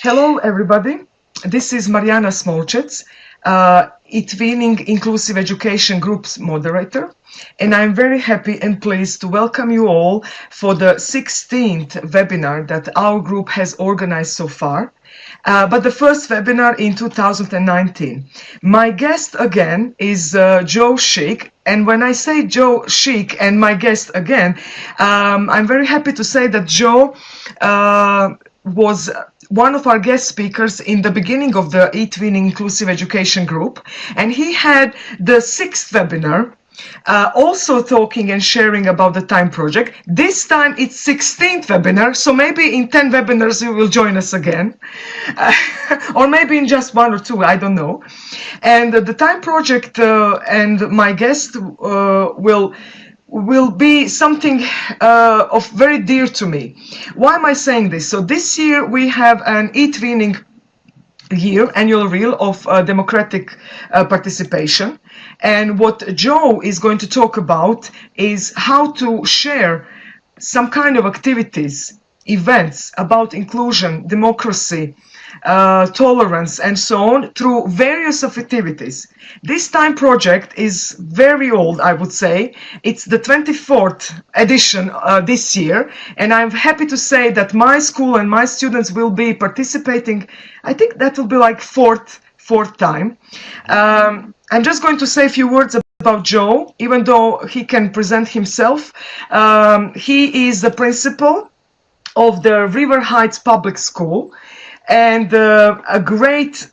Hello, everybody. This is Marijana Smolčec, eTwinning Inclusive Education Group's moderator, and I'm very happy and pleased to welcome you all for the 16th webinar that our group has organized so far, but the first webinar in 2019. My guest again is Joe Schick, and when I say Joe Schick and my guest again, I'm very happy to say that Joe was one of our guest speakers in the beginning of the eTwinning Inclusive Education Group, and he had the 6th webinar, also talking and sharing about the TIME project. This time it's 16th webinar, so maybe in 10 webinars you will join us again, or maybe in just 1 or 2, I don't know. And the TIME project and my guest will be something of very dear to me. Why am I saying this? So this year we have an eTwinning year, annual reel of democratic participation. And what Joe is going to talk about is how to share some kind of activities, events about inclusion, democracy, tolerance, and so on through various of activities. This TIME project is very old, I would say. It's the 24th edition this year, and I'm happy to say that my school and my students will be participating. I think that will be like fourth time. I'm just going to say a few words about Joe, even though he can present himself. He is the principal of the River Heights Public School, and a great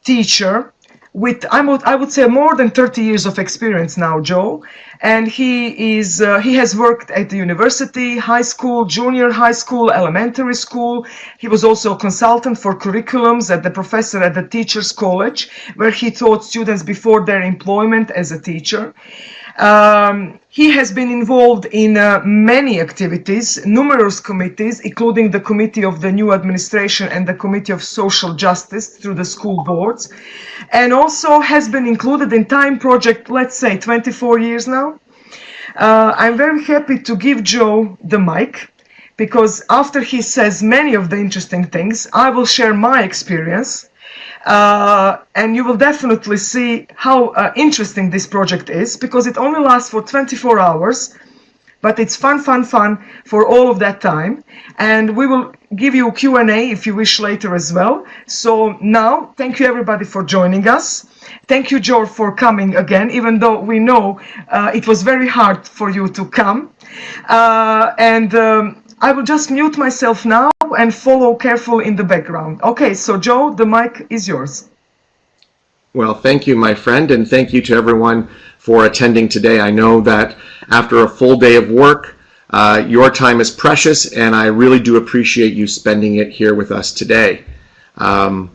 teacher with, I would say, more than 30 years of experience now, Joe. And he has worked at the university, high school, junior high school, elementary school. He was also a consultant for curriculums at the professor at the Teachers College, where he taught students before their employment as a teacher. He has been involved in many activities, numerous committees, including the Committee of the New Administration and the Committee of Social Justice through the school boards, and also has been included in TIME project, let's say, 24 years now. I'm very happy to give Joe the mic, because after he says many of the interesting things, I will share my experience. And you will definitely see how interesting this project is, because it only lasts for 24 hours, but it's fun for all of that time. And we will give you Q&A if you wish later as well. So now, thank you everybody for joining us. Thank you, Joe, for coming again, even though we know it was very hard for you to come. I will just mute myself now and follow carefully in the background. Okay, so Joe, the mic is yours. Well, thank you, my friend, and thank you to everyone for attending today. I know that after a full day of work, your time is precious, and I really do appreciate you spending it here with us today. There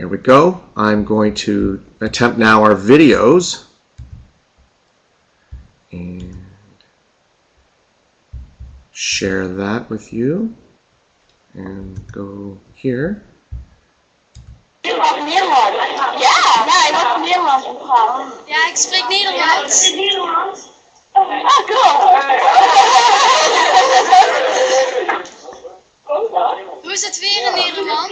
we go. I'm going to attempt now our videos. And share that with you, and go here. Ja, ik was Nederlands. Ja, ik spreek Nederlands. Ah, cool. Hoe is het weer in Nederland?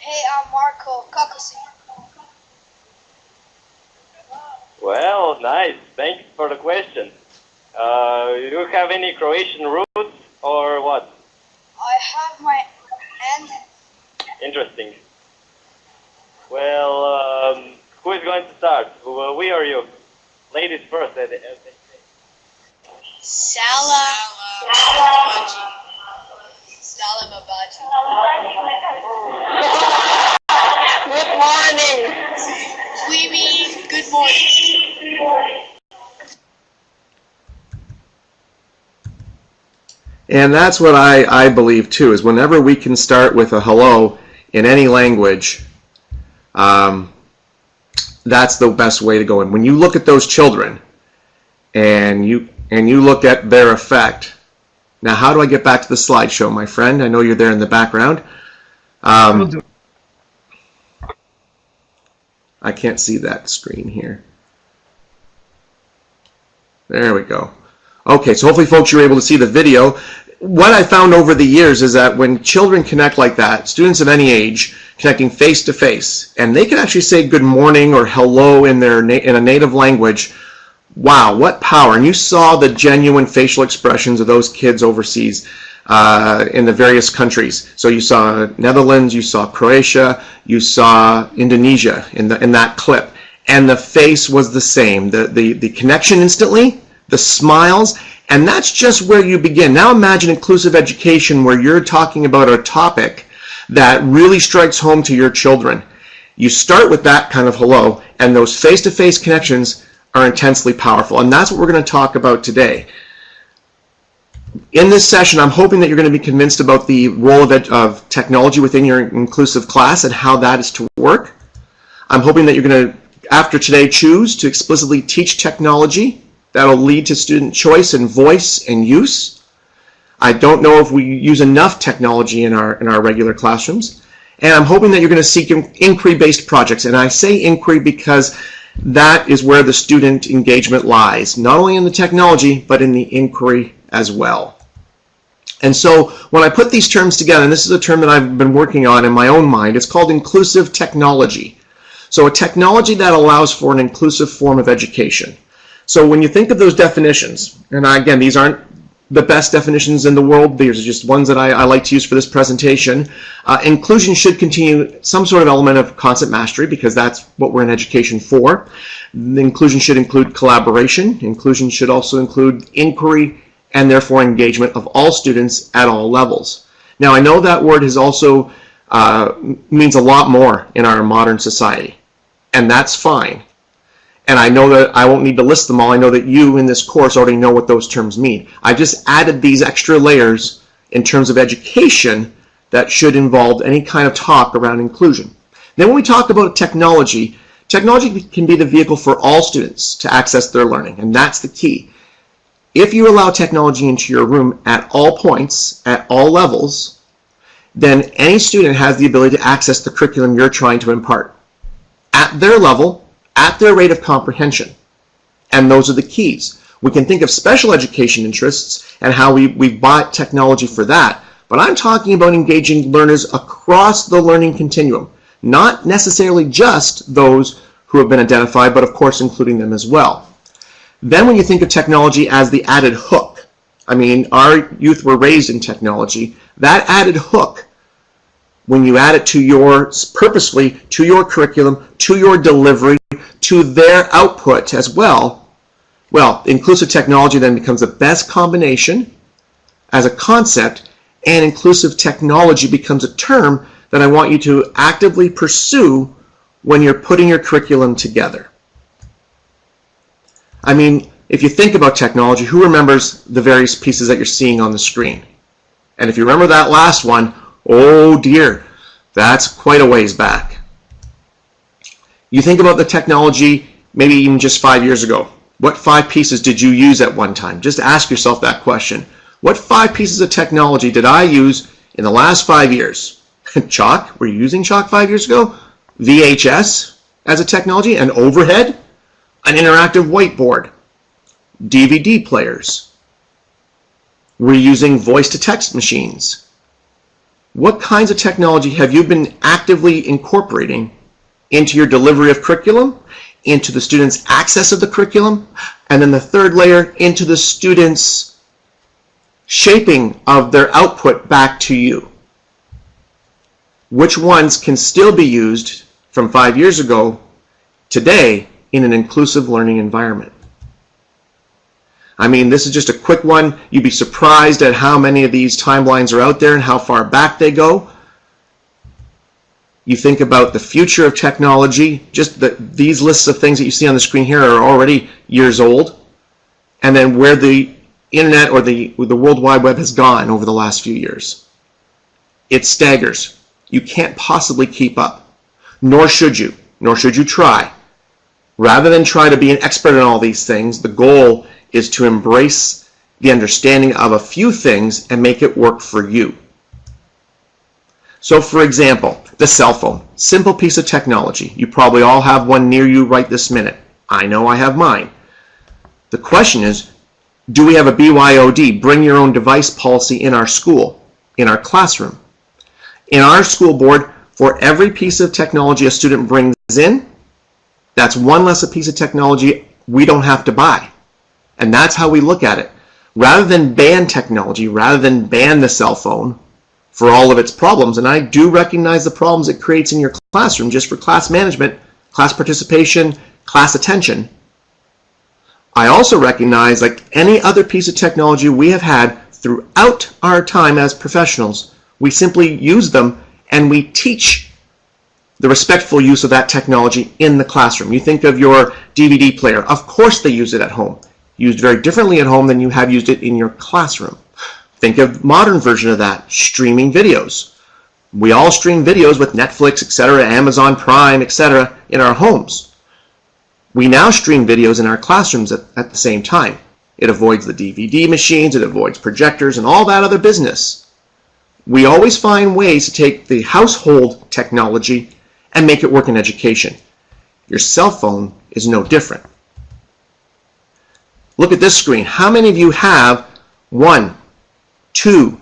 Hey, I'm Marco Kakasi. Well, nice. Thanks for the question. You have any Croatian roots or what? I have my aunt. Interesting. Well, who is going to start? We or you? Ladies first. Salam Babaji. Good morning. We mean good morning. And that's what I believe too, is whenever we can start with a hello in any language, that's the best way to go. And when you look at those children and you look at their effect. Now, how do I get back to the slideshow, my friend? I know you're there in the background. I will do. Okay, so Joe, the mic is yours. And that's what I believe too, is whenever we can start with a hello in any language, that's the best way to go. And when you look at those children and you look at their effect. Now, how do I get back to the slideshow, my friend? I know you're there in the background. I can't see that screen here. There we go. Okay, so hopefully folks, you're able to see the video. What I found over the years is that when children connect like that, students of any age, connecting face to face, and they can actually say good morning or hello in a native language, wow, what power. And you saw the genuine facial expressions of those kids overseas in the various countries. So you saw Netherlands, you saw Croatia, you saw Indonesia in that clip. And the face was the same. The connection instantly, the smiles, and that's just where you begin. Now imagine inclusive education where you're talking about a topic that really strikes home to your children. You start with that kind of hello, and those face-to-face connections are intensely powerful. And that's what we're going to talk about today. In this session, I'm hoping that you're going to be convinced about the role of technology within your inclusive class and how that is to work. I'm hoping that you're going to, after today, choose to explicitly teach technology. That'll lead to student choice and voice and use. I don't know if we use enough technology in our regular classrooms. And I'm hoping that you're going to seek inquiry-based projects. And I say inquiry because that is where the student engagement lies, not only in the technology, but in the inquiry as well. And so when I put these terms together, and this is a term that I've been working on in my own mind, it's called inclusive technology. So a technology that allows for an inclusive form of education. So when you think of those definitions, and again, these aren't the best definitions in the world, these are just ones that I like to use for this presentation. Inclusion should continue some sort of element of concept mastery because that's what we're in education for. The inclusion should include collaboration. Inclusion should also include inquiry and therefore engagement of all students at all levels. Now I know that word has also means a lot more in our modern society, and that's fine. And I know that I won't need to list them all. I know that you in this course already know what those terms mean. I just added these extra layers in terms of education that should involve any kind of talk around inclusion. Then when we talk about technology, technology can be the vehicle for all students to access their learning, and that's the key. If you allow technology into your room at all points, at all levels, then any student has the ability to access the curriculum you're trying to impart at their level, at their rate of comprehension. And those are the keys. We can think of special education interests and how we bought technology for that, but I'm talking about engaging learners across the learning continuum, not necessarily just those who have been identified, but of course including them as well. Then when you think of technology as the added hook, I mean, our youth were raised in technology, that added hook, when you add it to purposefully to your curriculum, to your delivery, to their output as well, inclusive technology then becomes the best combination as a concept, and inclusive technology becomes a term that I want you to actively pursue when you're putting your curriculum together. I mean, if you think about technology, who remembers the various pieces that you're seeing on the screen? And if you remember that last one, oh dear, that's quite a ways back. You think about the technology maybe even just 5 years ago. What 5 pieces did you use at one time? Just ask yourself that question. What 5 pieces of technology did I use in the last 5 years? Chalk? Were you using chalk 5 years ago? VHS as a technology? An overhead? An interactive whiteboard? DVD players? Were you using voice-to-text machines? What kinds of technology have you been actively incorporating into your delivery of curriculum, into the students' access of the curriculum, and then the third layer, into the students' shaping of their output back to you? Which ones can still be used from 5 years ago today in an inclusive learning environment? I mean, this is just a quick one. You'd be surprised at how many of these timelines are out there and how far back they go. You think about the future of technology, just these lists of things that you see on the screen here are already years old. And then where the internet or the World Wide Web has gone over the last few years. It staggers. You can't possibly keep up, nor should you try. Rather than try to be an expert in all these things, the goal is to embrace the understanding of a few things and make it work for you. So for example, the cell phone, simple piece of technology. You probably all have one near you right this minute. I know I have mine. The question is, do we have a BYOD, bring your own device policy in our school, in our classroom? In our school board, for every piece of technology a student brings in, that's one less a piece of technology we don't have to buy. And that's how we look at it. Rather than ban technology, rather than ban the cell phone for all of its problems, and I do recognize the problems it creates in your classroom just for class management, class participation, class attention, I also recognize, like any other piece of technology we have had throughout our time as professionals, we simply use them and we teach the respectful use of that technology in the classroom. You think of your DVD player. Of course they use it at home. Used very differently at home than you have used it in your classroom. Think of modern version of that, streaming videos. We all stream videos with Netflix, etc., Amazon Prime, etc. in our homes. We now stream videos in our classrooms at the same time. It avoids the DVD machines, it avoids projectors, and all that other business. We always find ways to take the household technology and make it work in education. Your cell phone is no different. Look at this screen. How many of you have 1, 2,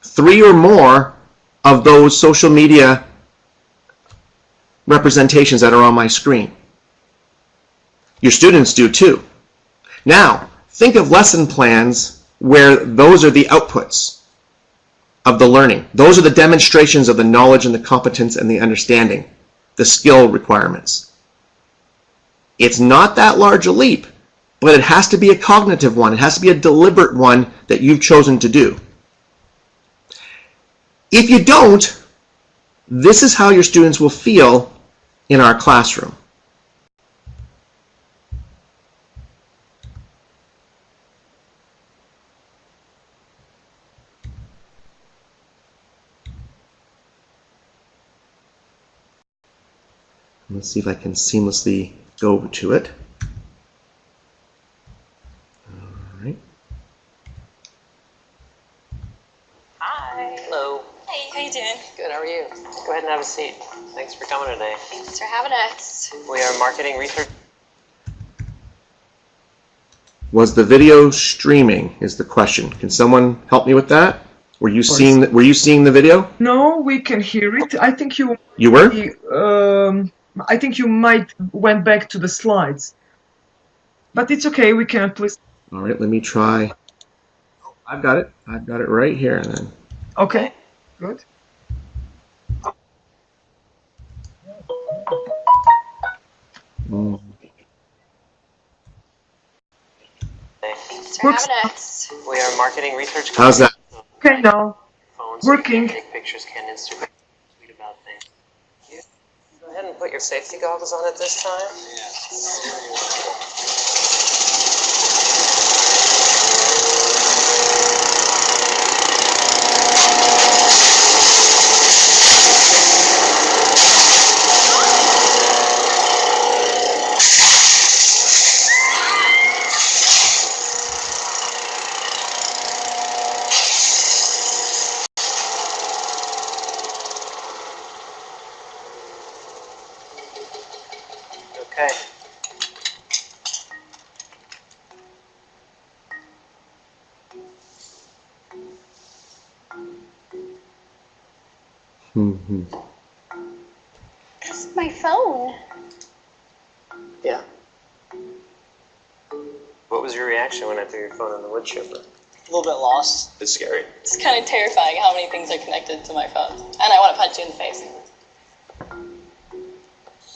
3 or more of those social media representations that are on my screen? Your students do too. Now, think of lesson plans where those are the outputs of the learning. Those are the demonstrations of the knowledge and the competence and the understanding, the skill requirements. It's not that large a leap, but it has to be a cognitive one. It has to be a deliberate one that you've chosen to do. If you don't, this is how your students will feel in our classroom. Let's see if I can seamlessly go to it. All right. Hi. Hello. Hey, how you doing? Good, how are you? Go ahead and have a seat. Thanks for coming today. Thanks for having us. We are marketing research. Was the video streaming is the question. Can someone help me with that? Were you seeing the video? No, we can hear it. I think you were? I think you might went back to the slides, but it's okay. We can please. All right, let me try. Oh, I've got it. I've got it right here. And then. Okay, good. Thanks for having us. We are marketing research. How's that? Okay, now Phones, working. Take pictures, can Instagram, tweet about things. Go ahead and put your safety goggles on at this time. Okay. This is my phone. Yeah. What was your reaction when I threw your phone in the wood chipper? A little bit lost. It's scary. It's kind of terrifying how many things are connected to my phone. And I want to punch you in the face.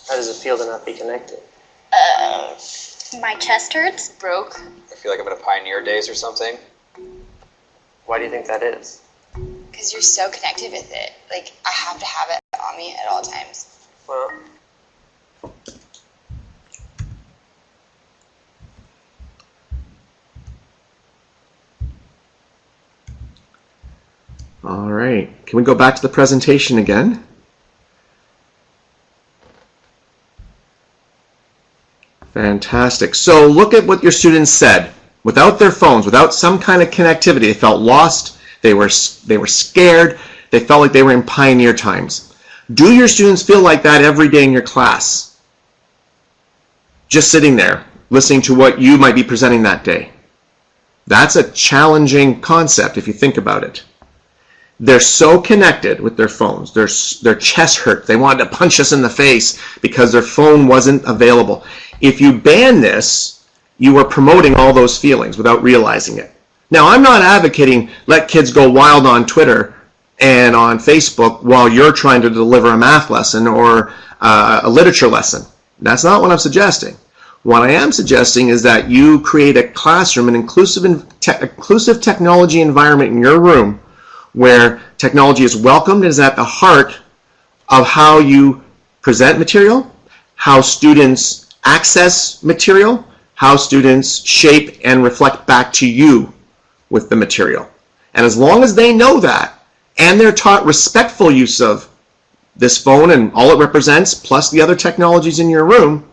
How does it feel to not be connected? My chest hurts. Broke. I feel like I'm in a Pioneer Days or something. Why do you think that is? Because you're so connected with it. Like, I have to have it on me at all times. Well, All right. Can we go back to the presentation again? Fantastic. So look at what your students said. Without their phones, without some kind of connectivity, they felt lost, they were scared, They felt like they were in pioneer times. Do your students feel like that every day in your class? Just sitting there, listening to what you might be presenting that day. That's a challenging concept if you think about it. They're so connected with their phones. Their chest hurt. They wanted to punch us in the face because their phone wasn't available. If you ban this, you are promoting all those feelings without realizing it. Now, I'm not advocating let kids go wild on Twitter and on Facebook while you're trying to deliver a math lesson or a literature lesson. That's not what I'm suggesting. What I am suggesting is that you create a classroom, an inclusive technology environment in your room where technology is welcomed and is at the heart of how you present material, how students access material, how students shape and reflect back to you with the material. And as long as they know that, and they're taught respectful use of this phone and all it represents, plus the other technologies in your room,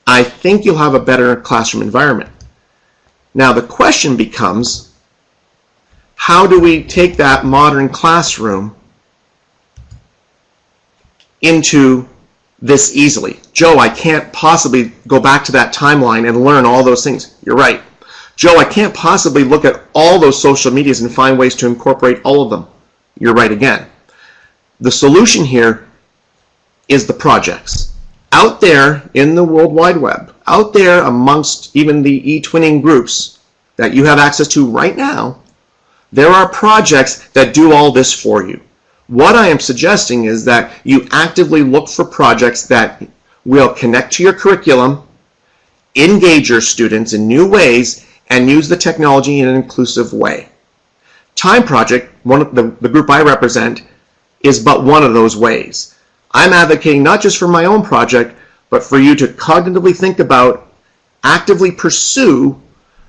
I think you'll have a better classroom environment. Now the question becomes, how do we take that modern classroom into this easily? Joe, I can't possibly go back to that timeline and learn all those things. You're right. Joe, I can't possibly look at all those social medias and find ways to incorporate all of them. You're right again. The solution here is the projects. Out there in the World Wide Web, out there amongst even the eTwinning groups that you have access to right now, there are projects that do all this for you. What I am suggesting is that you actively look for projects that will connect to your curriculum, engage your students in new ways, and use the technology in an inclusive way. Time Project, the group I represent, is but one of those ways. I'm advocating not just for my own project, but for you to cognitively think about, actively pursue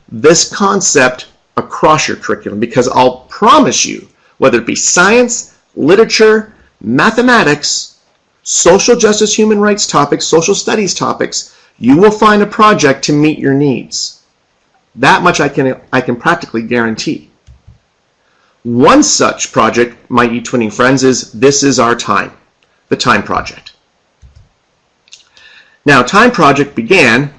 this concept across your curriculum, because I'll promise you, whether it be science, literature, mathematics, social justice, human rights topics, social studies topics, you will find a project to meet your needs. That much I can practically guarantee. One such project, my eTwinning friends, is This Is Our Time, the Time Project. Now, Time Project began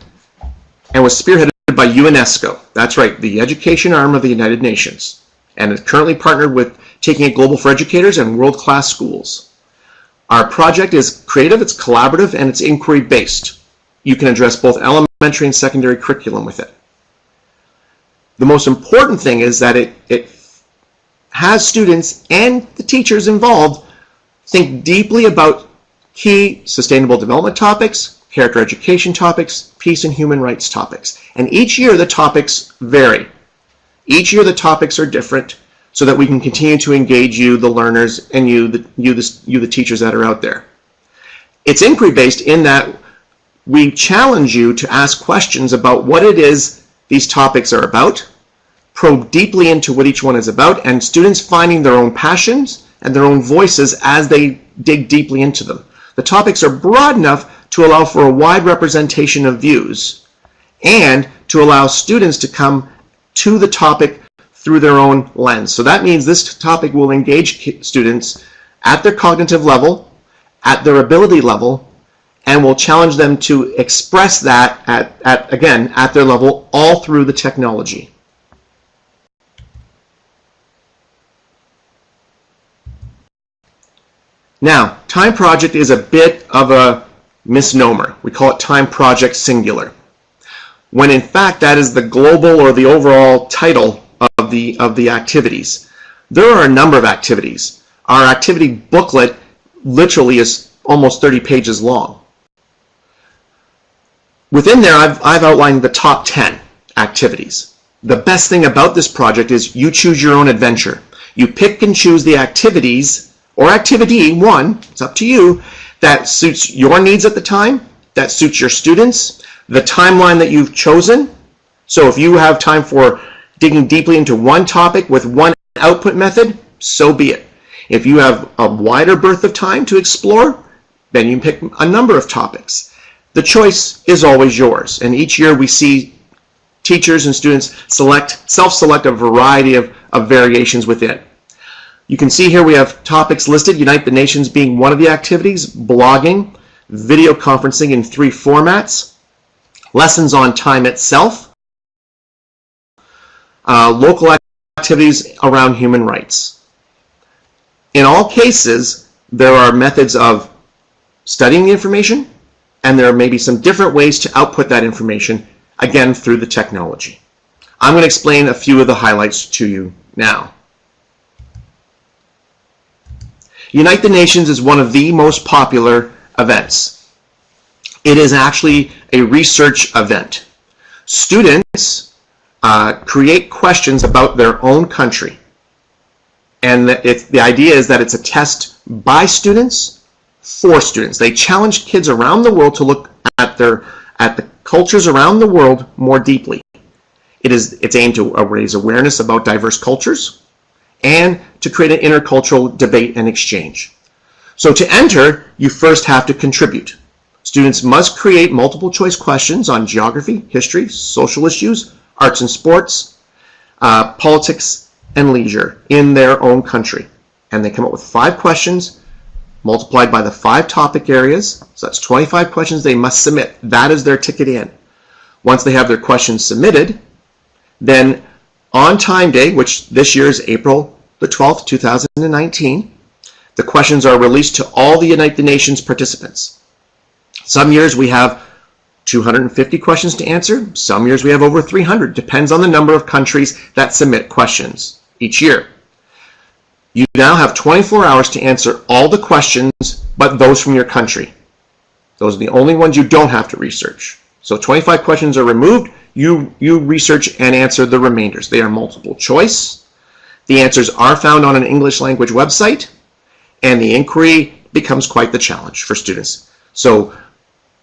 and was spearheaded by UNESCO. That's right, the education arm of the United Nations, and is currently partnered with Taking It Global for Educators and world-class schools. Our project is creative, it's collaborative, and it's inquiry-based. You can address both elementary and secondary curriculum with it. The most important thing is that it has students and the teachers involved think deeply about key sustainable development topics, character education topics, peace and human rights topics. And each year the topics vary. Each year the topics are different so that we can continue to engage you, the learners, and you, the teachers that are out there. It's inquiry-based in that we challenge you to ask questions about what it is these topics are about, probe deeply into what each one is about, and students finding their own passions and their own voices as they dig deeply into them. The topics are broad enough to allow for a wide representation of views and to allow students to come to the topic through their own lens. So that means this topic will engage students at their cognitive level, at their ability level, and will challenge them to express that again, at their level, all through the technology. Now, Time Project is a bit of a misnomer. We call it Time Project singular, when in fact that is the global or the overall title of the activities. There are a number of activities. Our activity booklet literally is almost 30 pages long. Within there, I've outlined the top 10 activities. The best thing about this project is you choose your own adventure. You pick and choose the activities or activity one, it's up to you, that suits your needs at the time, that suits your students, the timeline that you've chosen. So if you have time for digging deeply into one topic with one output method, so be it. If you have a wider berth of time to explore, then you pick a number of topics. The choice is always yours, and each year we see teachers and students self-select a variety of variations within. You can see here we have topics listed, Unite the Nations being one of the activities, blogging, video conferencing in 3 formats, lessons on time itself, local activities around human rights. In all cases, there are methods of studying the information, and there may be some different ways to output that information, again, through the technology. I'm going to explain a few of the highlights to you now. Unite the Nations is one of the most popular events. It is actually a research event. Students create questions about their own country. And the idea is that it's a test by students for students. They challenge kids around the world to look at the cultures around the world more deeply. It's aimed to raise awareness about diverse cultures and to create an intercultural debate and exchange. So to enter, you first have to contribute. Students must create multiple choice questions on geography, history, social issues, arts and sports, politics, and leisure in their own country. And they come up with 5 questions multiplied by the 5 topic areas. So that's 25 questions they must submit. That is their ticket in. Once they have their questions submitted, then on time day, which this year is April the 12th, 2019, the questions are released to all the Unite the Nations participants. Some years we have 250 questions to answer. Some years we have over 300. Depends on the number of countries that submit questions each year. You now have 24 hours to answer all the questions but those from your country. Those are the only ones you don't have to research. So 25 questions are removed. You research and answer the remainders. They are multiple choice. The answers are found on an English language website, and the inquiry becomes quite the challenge for students. So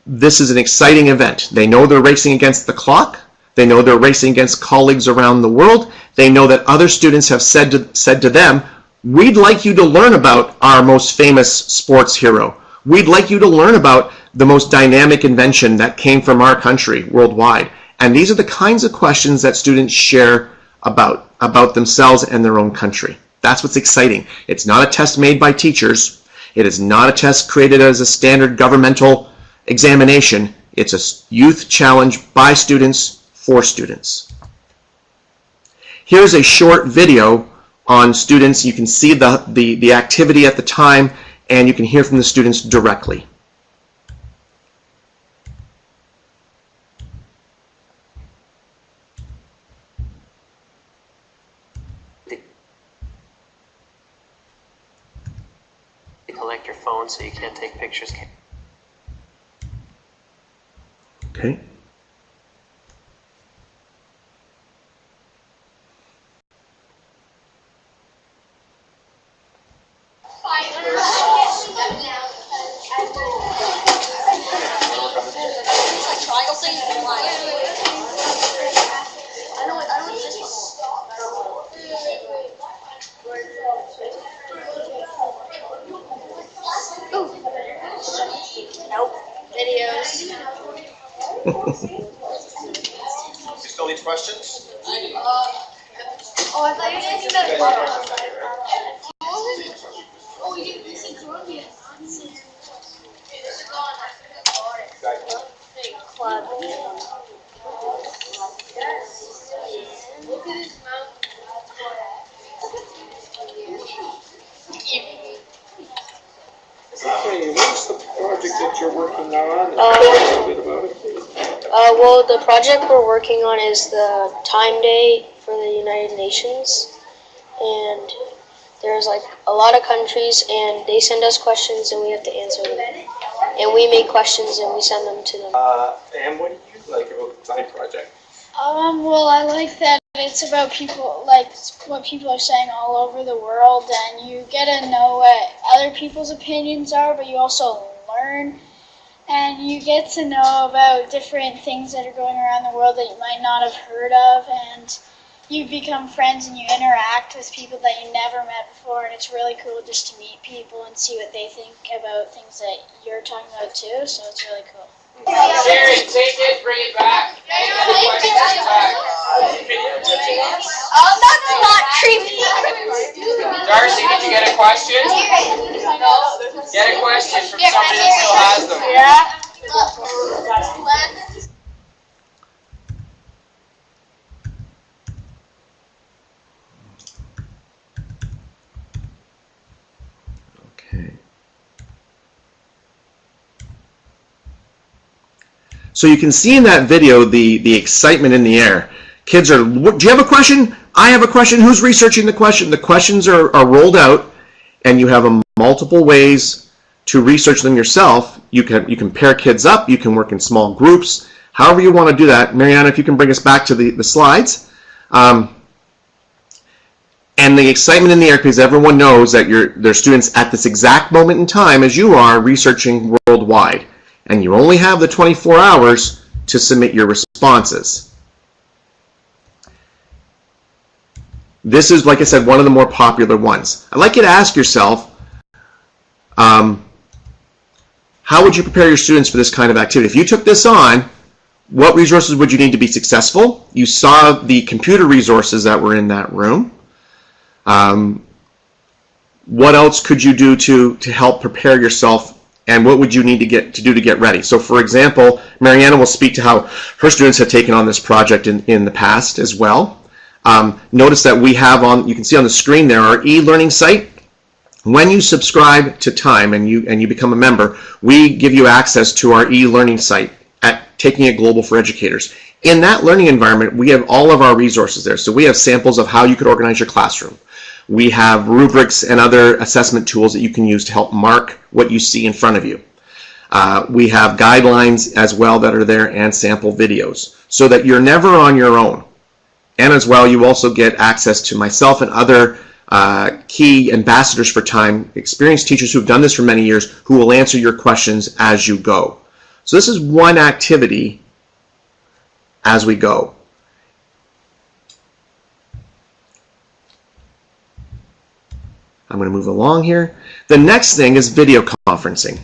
this is an exciting event. They know they're racing against the clock. They know they're racing against colleagues around the world. They know that other students have said to them, we'd like you to learn about our most famous sports hero. We'd like you to learn about the most dynamic invention that came from our country worldwide. And these are the kinds of questions that students share about themselves and their own country. That's what's exciting. It's not a test made by teachers. It is not a test created as a standard governmental examination. It's a youth challenge by students for students. Here's a short video on students. You can see the activity at the time, and you can hear from the students directly. They collect your phone so you can't take pictures. Okay. Nope. Videos. You still need questions? Oh, I thought you were asking about a Oh, you said Colombia. Club. Look at his mouth. Okay, what's the project that you're working on? Tell us a bit about it, please. Well, the project we're working on is the Time Day for the United Nations, and there's like a lot of countries, and they send us questions, and we have to answer them. And we make questions, and we send them to them. And what do you like about the Time Project? Well, I like that it's about people, like what people are saying all over the world, and you get to know what other people's opinions are, but you also learn, and you get to know about different things that are going around the world that you might not have heard of, and you become friends and you interact with people that you never met before, and it's really cool just to meet people and see what they think about things that you're talking about too, so it's really cool. Sherry, take it, bring it back. Take the questions back. That's not creepy. Darcy, did you get a question? Get a question from somebody that still has them. Yeah. Okay. So you can see in that video the excitement in the air. Kids are, do you have a question? I have a question. Who's researching the question? The questions are rolled out, and you have multiple ways to research them yourself. You can pair kids up. You can work in small groups. However you want to do that. Mariana, if you can bring us back to the slides. And the excitement in the air, because everyone knows that they're students at this exact moment in time as you are researching worldwide. And you only have the 24 hours to submit your responses. This is, like I said, one of the more popular ones. I'd like you to ask yourself, how would you prepare your students for this kind of activity? If you took this on, what resources would you need to be successful? You saw the computer resources that were in that room. What else could you do to help prepare yourself, and what would you need to do to get ready? So, for example, Mariana will speak to how her students have taken on this project in the past as well. Notice that we have you can see on the screen there, our e-learning site. When you subscribe to Time and you become a member, we give you access to our e-learning site at Taking It Global for Educators. In that learning environment, we have all of our resources there. So we have samples of how you could organize your classroom. We have rubrics and other assessment tools that you can use to help mark what you see in front of you. We have guidelines as well that are there, and sample videos, so that you're never on your own. And as well, you also get access to myself and other key ambassadors for Time, experienced teachers who've done this for many years, who will answer your questions as you go. So this is one activity as we go. I'm going to move along here. The next thing is video conferencing.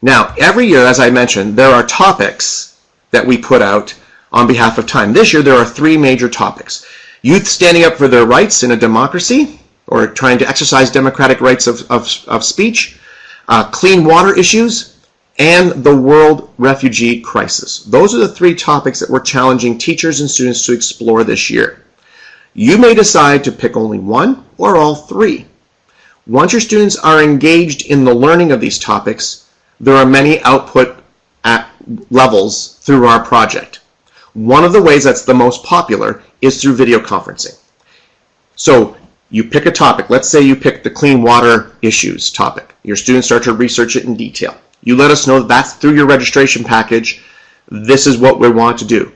Now, every year, as I mentioned, there are topics that we put out on behalf of Time. This year, there are 3 major topics. Youth standing up for their rights in a democracy, or trying to exercise democratic rights of speech, clean water issues, and the world refugee crisis. Those are the 3 topics that we're challenging teachers and students to explore this year. You may decide to pick only one or all 3. Once your students are engaged in the learning of these topics, there are many output levels through our project. One of the ways that's the most popular is through video conferencing. So you pick a topic. Let's say you pick the clean water issues topic. Your students start to research it in detail. You let us know that that's through your registration package. This is what we want to do.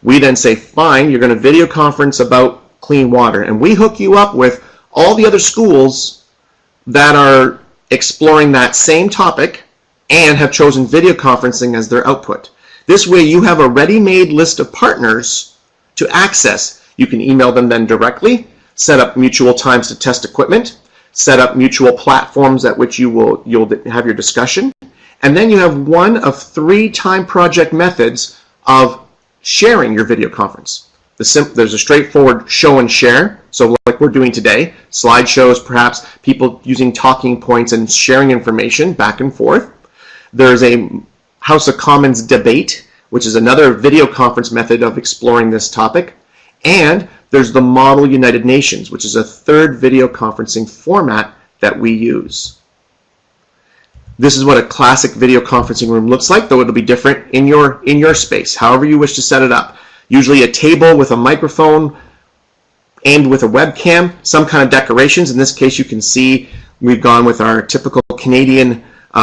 We then say, fine, you're going to video conference about clean water, and we hook you up with all the other schools that are exploring that same topic and have chosen video conferencing as their output. This way you have a ready-made list of partners to access. You can email them then directly, set up mutual times to test equipment, set up mutual platforms at which you'll have your discussion, and then you have one of 3 time project methods of sharing your video conference. There's a straightforward show and share, so like we're doing today, slideshows, perhaps people using talking points and sharing information back and forth. There's a House of Commons debate, which is another video conference method of exploring this topic. And there's the Model United Nations, which is a 3rd video conferencing format that we use. This is what a classic video conferencing room looks like, though it'll be different in your space, however you wish to set it up. Usually a table with a microphone aimed with a webcam, some kind of decorations. In this case, you can see we've gone with our typical Canadian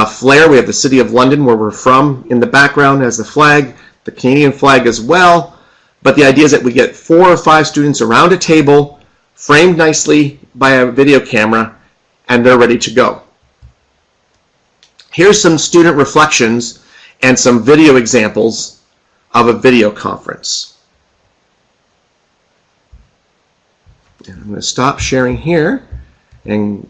flair. We have the City of London, where we're from, in the background as the flag, the Canadian flag as well. But the idea is that we get 4 or 5 students around a table, framed nicely by a video camera, and they're ready to go. Here's some student reflections and some video examples of a video conference. And I'm going to stop sharing here. And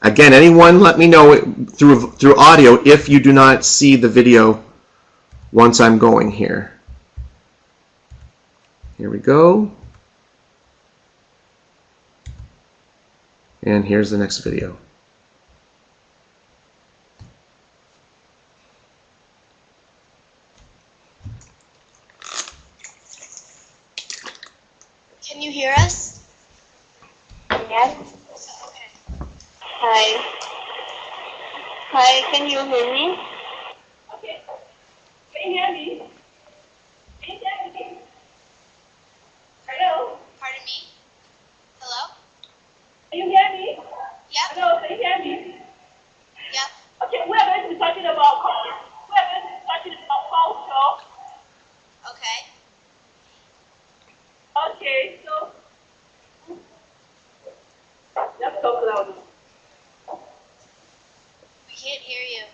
again, anyone let me know through audio if you do not see the video once I'm going here. Here we go. And here's the next video. Can you hear us? Yes. Okay. Hi. Hi, can you hear me? Okay. Can you hear me? Can you hear me? Hello? Pardon me? Hello? Can you hear me? Yep. Hello, can you hear me? Yep. Okay, we're going to be talking about culture. Okay. Okay, so let's talk louder. We can't hear you.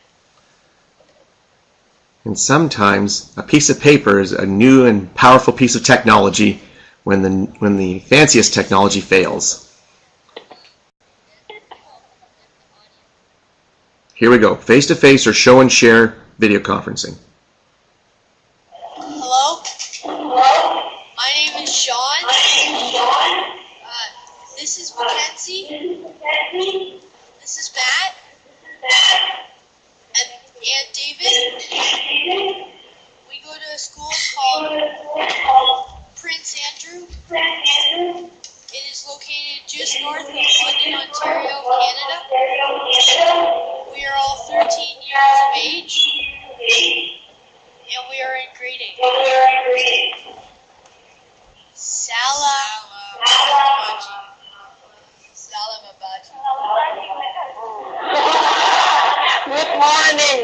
And sometimes a piece of paper is a new and powerful piece of technology when the fanciest technology fails. Here we go, face-to-face or show and share video conferencing. Hello? My name is Sean. This is Mackenzie. This is Matt. And David. We go to a school called Prince Andrew. It is located just north of London, Ontario, Canada. We are all 13 years of age, and we are in grade 8. Good morning.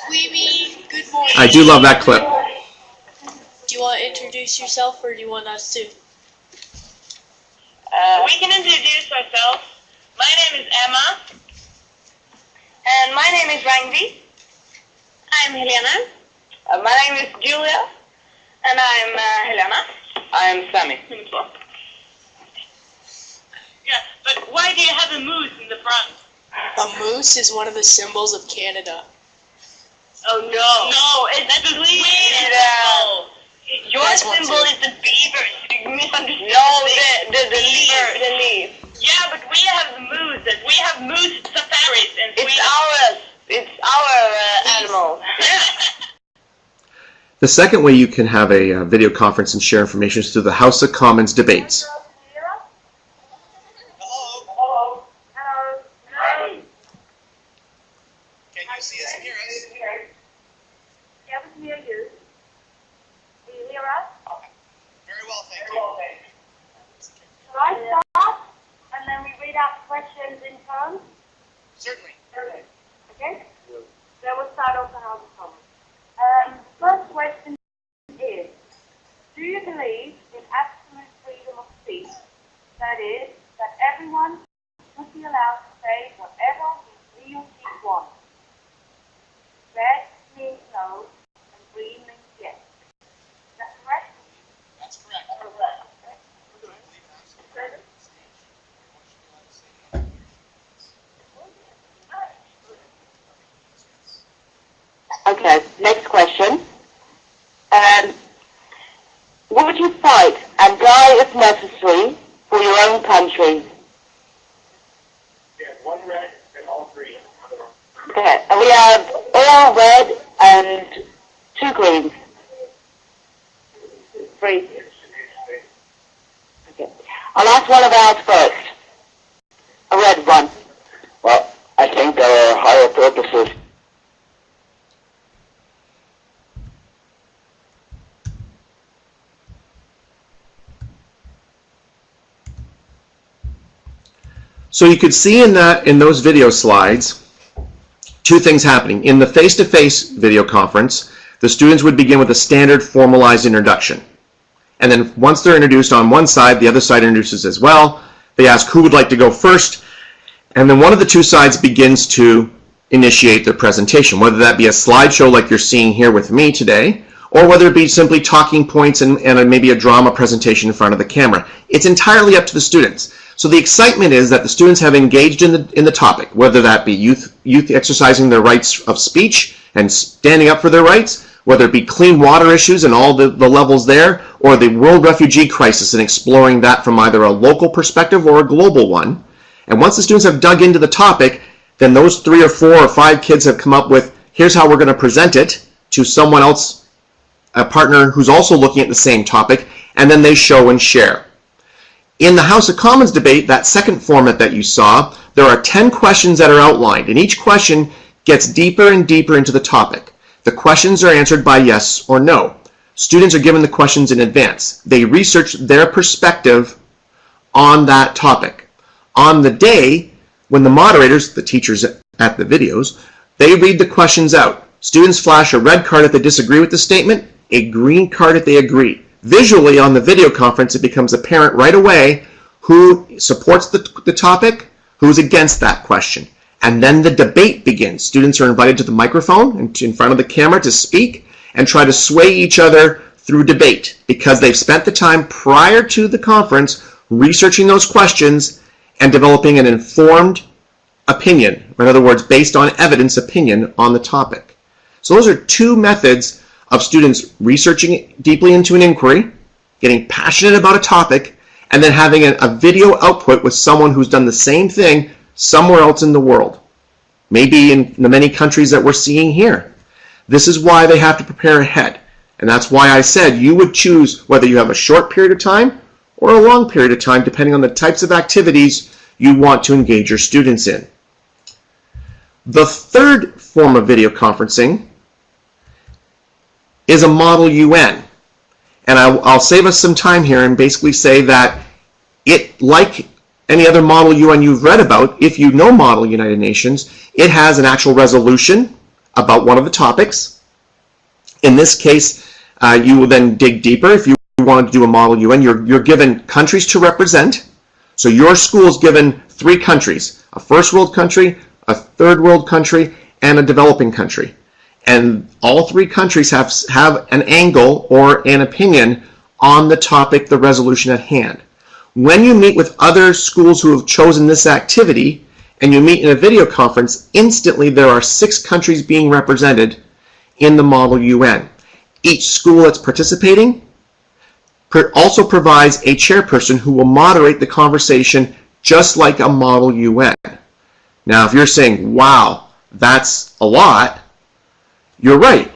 Queeby, good morning. I do love that clip. Do you want to introduce yourself, or do you want us to? We can introduce ourselves. My name is Emma. And my name is Rangvi. I'm Helena. My name is Julia. And I'm Helena. I'm Sammy. Yeah, but why do you have a moose in the front? A moose is one of the symbols of Canada. Oh no. No, it's the symbol. Your symbol is the beaver. You misunderstood. No, the leaf. Yeah, but we have the moose. We have moose safaris and it's our animal. The second way you can have a video conference and share information is through the House of Commons debates. Hello. Can you see us and hear us? Yeah, we can hear you. Do you hear us? Very well, thank you. Shall I start? And then we read out questions in turn? Certainly. Okay? So we'll start off the House of Commons. First question is, do you believe in absolute freedom of speech? That is, that everyone should be allowed to say whatever he or she wants. Red means no, and green means yes. Is that correct? That's correct. Okay, next question. Would you fight and die if necessary for your own country? Yeah, one red and all green. Okay, and we have all red and 2 greens. 3. Okay. I'll ask one of ours first. A red one. Well, I think there are higher purposes. So you could see in those video slides 2 things happening. In the face-to-face video conference, the students would begin with a standard formalized introduction. And then once they're introduced on one side, the other side introduces as well. They ask who would like to go first, and then one of the 2 sides begins to initiate their presentation, whether that be a slideshow like you're seeing here with me today, or whether it be simply talking points and maybe a drama presentation in front of the camera. It's entirely up to the students. So the excitement is that the students have engaged in the topic, whether that be youth exercising their rights of speech and standing up for their rights, whether it be clean water issues and all the levels there, or the world refugee crisis and exploring that from either a local perspective or a global one. And once the students have dug into the topic, then those 3 or 4 or 5 kids have come up with, here's how we're going to present it to someone else, a partner who's also looking at the same topic, and then they show and share. In the House of Commons debate, that second format that you saw, there are 10 questions that are outlined, and each question gets deeper and deeper into the topic. The questions are answered by yes or no. Students are given the questions in advance. They research their perspective on that topic. On the day, when the moderators, the teachers at the videos, they read the questions out. Students flash a red card if they disagree with the statement, a green card if they agree. Visually on the video conference, it becomes apparent right away who supports the topic, who's against that question. And then the debate begins. Students are invited to the microphone and in front of the camera to speak and try to sway each other through debate because they've spent the time prior to the conference researching those questions and developing an informed opinion, in other words, based on evidence opinion on the topic. So those are 2 methods of students researching deeply into an inquiry, getting passionate about a topic, and then having a video output with someone who's done the same thing somewhere else in the world, maybe in the many countries that we're seeing here. This is why they have to prepare ahead, and that's why I said you would choose whether you have a short period of time or a long period of time, depending on the types of activities you want to engage your students in. The third form of video conferencing is a Model UN. And I'll save us some time here and basically say that it, like any other Model UN you've read about, if you know Model United Nations, it has an actual resolution about one of the topics. In this case, you will then dig deeper. If you want to do a Model UN, you're given countries to represent. So your school is given 3 countries, a first world country, a third world country, and a developing country. And all 3 countries have an angle or an opinion on the topic, the resolution at hand. When you meet with other schools who have chosen this activity, and you meet in a video conference, instantly there are 6 countries being represented in the Model UN. Each school that's participating also provides a chairperson who will moderate the conversation just like a Model UN. Now, if you're saying, wow, that's a lot, you're right.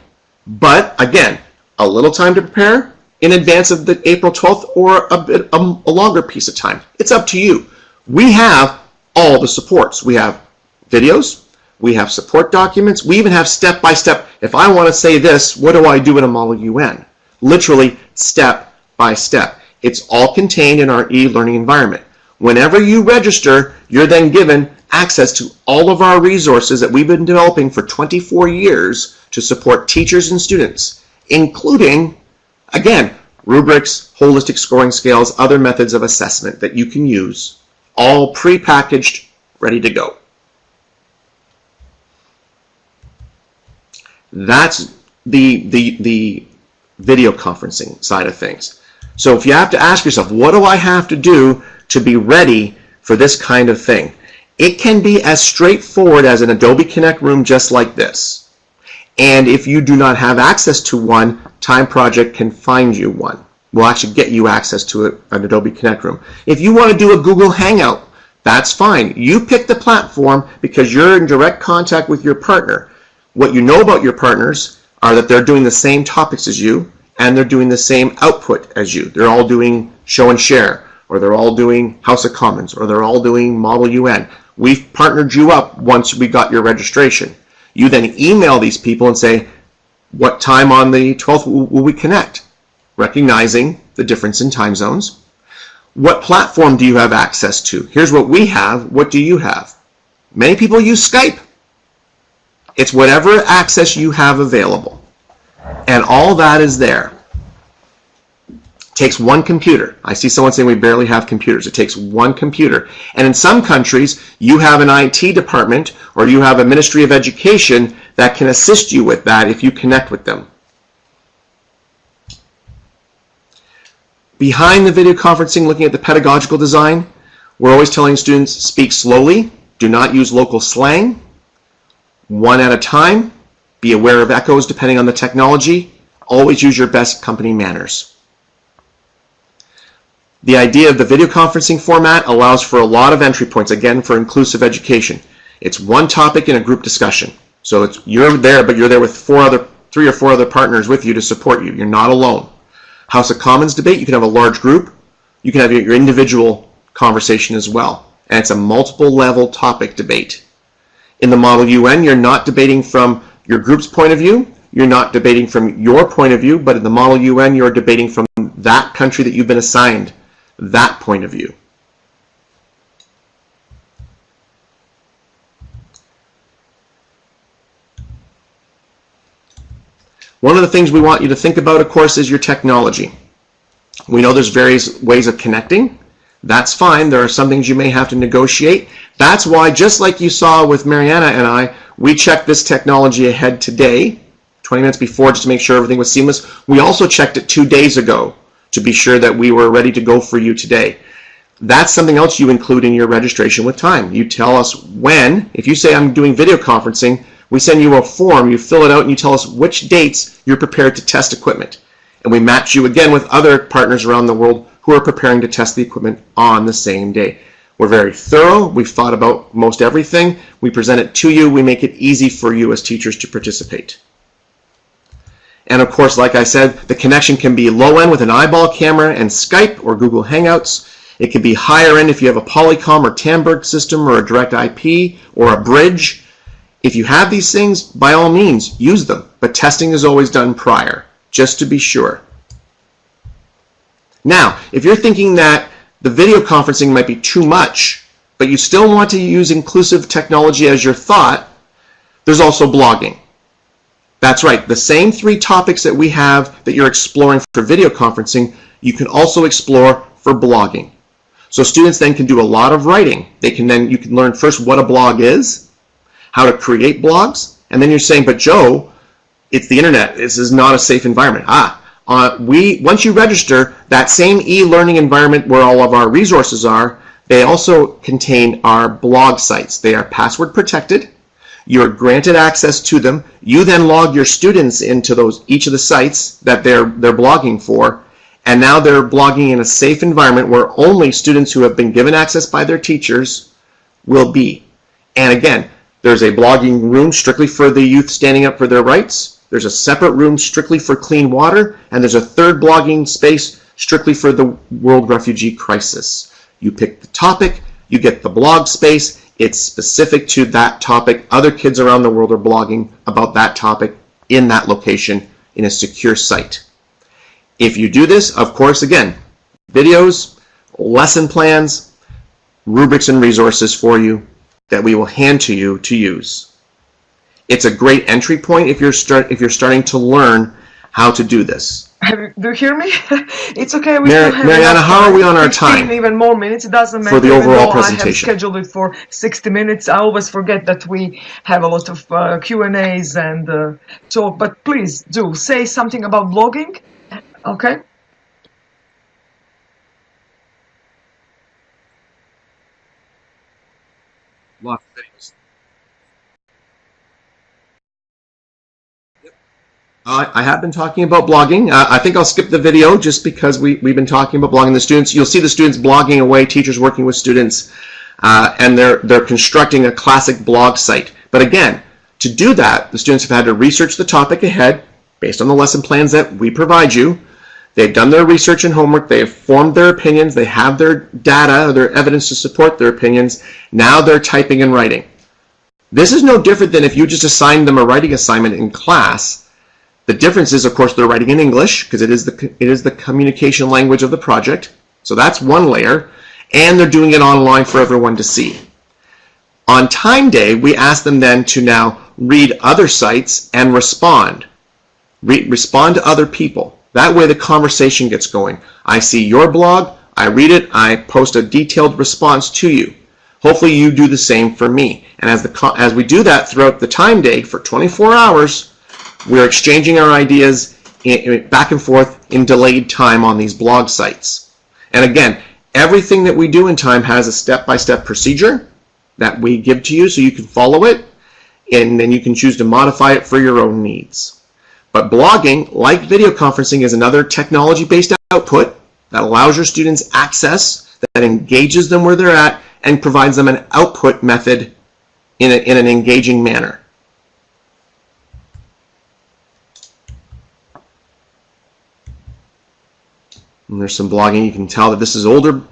But again, a little time to prepare in advance of the April 12th or a longer piece of time. It's up to you. We have all the supports. We have videos, we have support documents, we even have step-by-step. If I want to say this, what do I do in a Model UN? Literally step by step. It's all contained in our e-learning environment. Whenever you register, you're then given access to all of our resources that we've been developing for 24 years to support teachers and students, including, again, rubrics, holistic scoring scales, other methods of assessment that you can use, all pre-packaged, ready to go. That's the video conferencing side of things. So if you have to ask yourself, what do I have to do to be ready for this kind of thing? It can be as straightforward as an Adobe Connect room just like this. And if you do not have access to one, Time Project can find you one. We'll actually get you access to an Adobe Connect room. If you want to do a Google Hangout, that's fine. You pick the platform because you're in direct contact with your partner. What you know about your partners are that they're doing the same topics as you and they're doing the same output as you. They're all doing show and share, or they're all doing House of Commons, or they're all doing Model UN. We've partnered you up once we got your registration. You then email these people and say, what time on the 12th will we connect? Recognizing the difference in time zones. What platform do you have access to? Here's what we have. What do you have? Many people use Skype. It's whatever access you have available. And all that is there. It takes one computer. I see someone saying we barely have computers. It takes one computer. And in some countries, you have an IT department or you have a Ministry of Education that can assist you with that if you connect with them. Behind the video conferencing, looking at the pedagogical design, we're always telling students, speak slowly, do not use local slang, one at a time, Be aware of echoes depending on the technology. Always use your best company manners. The idea of the video conferencing format allows for a lot of entry points, again, for inclusive education. It's one topic in a group discussion. So you're there, but you're there with 3 or 4 other partners with you to support you. You're not alone. House of Commons debate, you can have a large group. You can have your individual conversation as well. And it's a multiple level topic debate. In the Model UN, you're not debating from your group's point of view. You're not debating from your point of view, but in the Model UN, you're debating from that country that you've been assigned, that point of view. One of the things we want you to think about, of course, is your technology. We know there's various ways of connecting. That's fine. There are some things you may have to negotiate. That's why, just like you saw with Mariana and I, we checked this technology ahead today, 20 minutes before, just to make sure everything was seamless. We also checked it 2 days ago to be sure that we were ready to go for you today. That's something else you include in your registration with time. You tell us when. If you say, I'm doing video conferencing, we send you a form, you fill it out, and you tell us which dates you're prepared to test equipment. And we match you again with other partners around the world who are preparing to test the equipment on the same day. We're very thorough. We've thought about most everything. We present it to you. We make it easy for you as teachers to participate. And of course, like I said, the connection can be low end with an eyeball camera and Skype or Google Hangouts. It can be higher end if you have a Polycom or Tandberg system or a direct IP or a bridge. If you have these things, by all means, use them. But testing is always done prior, just to be sure. Now, if you're thinking that the video conferencing might be too much, but you still want to use inclusive technology as your thought, there's also blogging. That's right, the same 3 topics that we have that you're exploring for video conferencing, you can also explore for blogging. So students then can do a lot of writing. You can learn first what a blog is, how to create blogs, and then you're saying, but Joe, it's the internet. This is not a safe environment. Once you register, that same e-learning environment where all of our resources are, they also contain our blog sites. They are password protected. You're granted access to them. You then log your students into each of the sites that they're blogging for, and now they're blogging in a safe environment where only students who have been given access by their teachers will be. And again, there's a blogging room strictly for the youth standing up for their rights. There's a separate room strictly for clean water, and there's a third blogging space strictly for the world refugee crisis. You pick the topic, you get the blog space, it's specific to that topic. Other kids around the world are blogging about that topic in that location in a secure site. If you do this, of course, again, videos, lesson plans, rubrics and resources for you that we will hand to you to use. It's a great entry point if you're starting to learn how to do this. Do you hear me? It's okay. We still have Mariana, how are we on our 15 time? Even more minutes. It doesn't matter. For the overall I presentation. have scheduled it for 60 minutes. I always forget that we have a lot of Q&As and so. But please do say something about blogging. Okay. Lots of videos. I have been talking about blogging. I think I'll skip the video just because we've been talking about blogging. The students, you'll see the students blogging away, teachers working with students, and they're constructing a classic blog site. But again, to do that, the students have had to research the topic ahead based on the lesson plans that we provide you. They've done their research and homework. They have formed their opinions. They have their data, their evidence to support their opinions. Now they're typing and writing. This is no different than if you just assigned them a writing assignment in class. The difference is, of course, they're writing in English because it is the communication language of the project. So that's one layer. And they're doing it online for everyone to see. On time day, we ask them then to now read other sites and respond. Respond to other people. That way the conversation gets going. I see your blog, I read it, I post a detailed response to you. Hopefully you do the same for me. And as we do that throughout the time day for 24 hours, we're exchanging our ideas back and forth in delayed time on these blog sites. And again, everything that we do in time has a step-by-step procedure that we give to you so you can follow it. and then you can choose to modify it for your own needs. But blogging, like video conferencing, is another technology-based output that allows your students access, that engages them where they're at, and provides them an output method in an engaging manner. And there's some blogging. You can tell that this is older,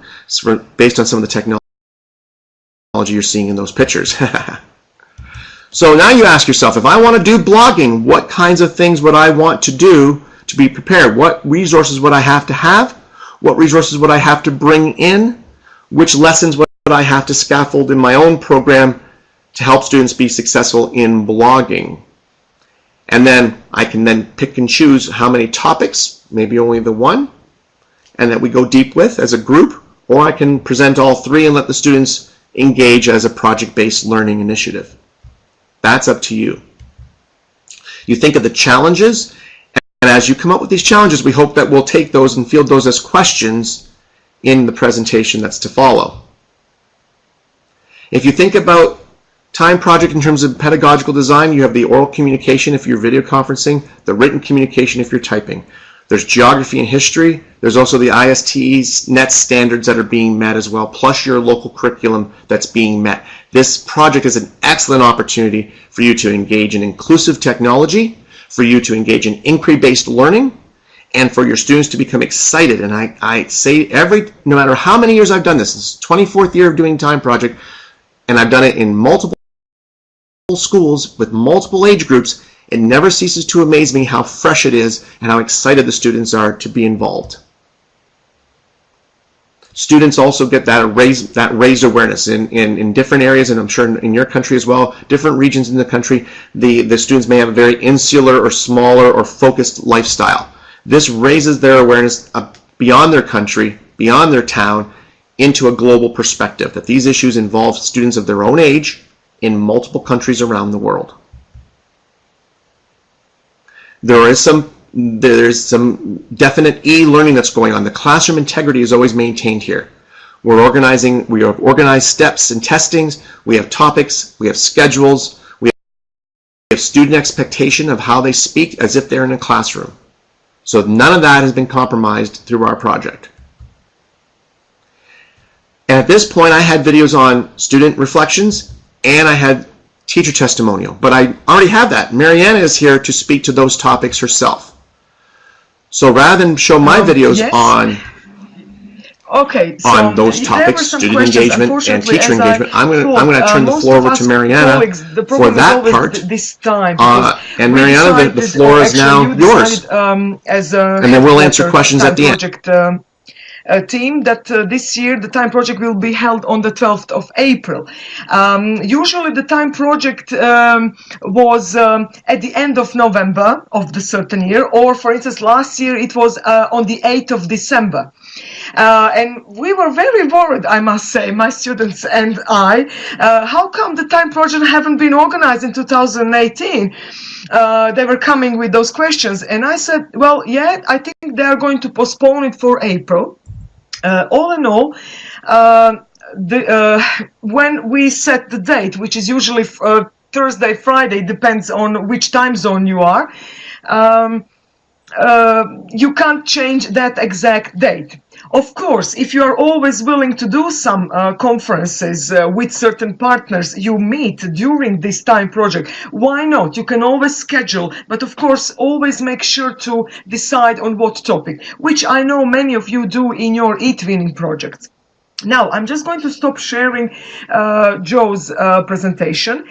based on some of the technology you're seeing in those pictures. So now you ask yourself, if I want to do blogging, what kinds of things would I want to do to be prepared? What resources would I have to have? What resources would I have to bring in? Which lessons would I have to scaffold in my own program to help students be successful in blogging? And then I can then pick and choose how many topics, maybe only the one, and that we go deep with as a group, or I can present all three and let the students engage as a project-based learning initiative. That's up to you. You think of the challenges, and as you come up with these challenges, we hope that we'll take those and field those as questions in the presentation that's to follow. If you think about time project in terms of pedagogical design, you have the oral communication if you're video conferencing, the written communication if you're typing. There's geography and history. There's also the ISTE's NET standards that are being met as well, plus your local curriculum that's being met. This project is an excellent opportunity for you to engage in inclusive technology, for you to engage in inquiry-based learning, and for your students to become excited. And I say no matter how many years I've done this, this is the 24th year of doing time project, and I've done it in multiple schools with multiple age groups. It never ceases to amaze me how fresh it is and how excited the students are to be involved. Students also get that raised awareness in different areas, and I'm sure in your country as well, different regions in the country, the students may have a very insular or smaller or focused lifestyle. This raises their awareness beyond their country, beyond their town, into a global perspective, that these issues involve students of their own age in multiple countries around the world. There's some definite e-learning that's going on. The classroom integrity is always maintained here. We have organized steps and testings, we have topics, we have schedules, we have student expectation of how they speak as if they're in a classroom. So none of that has been compromised through our project. And at this point I had videos on student reflections and I had teacher testimonial, but I already have that. Mariana is here to speak to those topics herself. So rather than show my videos on those topics, student engagement and teacher engagement, I'm going to turn the floor over to Mariana for that part. And Mariana, the floor is now yours. And then we'll answer questions at the end. Team that this year the time project will be held on the 12th of April. Usually the time project was at the end of November of the certain year, or for instance last year it was on the 8th of December. And we were very worried, I must say, my students and I, how come the time project haven't been organized in 2018? They were coming with those questions, and I said, well, yeah, I think they are going to postpone it for April. All in all, when we set the date, which is usually Thursday, Friday, depends on which time zone you are, you can't change that exact date. Of course, if you are always willing to do some conferences with certain partners you meet during this time project, why not? You can always schedule, but of course always make sure to decide on what topic, which I know many of you do in your eTwinning projects. Now, I'm just going to stop sharing Joe's presentation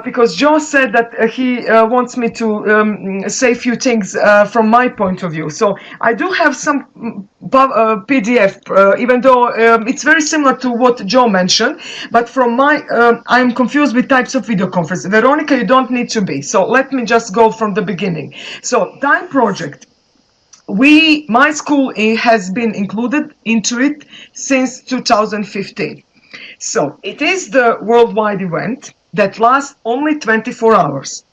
because Joe said that he wants me to say a few things from my point of view. So I do have some PDF, even though it's very similar to what Joe mentioned, but from my, I'm confused with types of video conference. Veronica, you don't need to be. So let me just go from the beginning. So time project. My school has been included into it since 2015. So it is the worldwide event that lasts only 24 hours.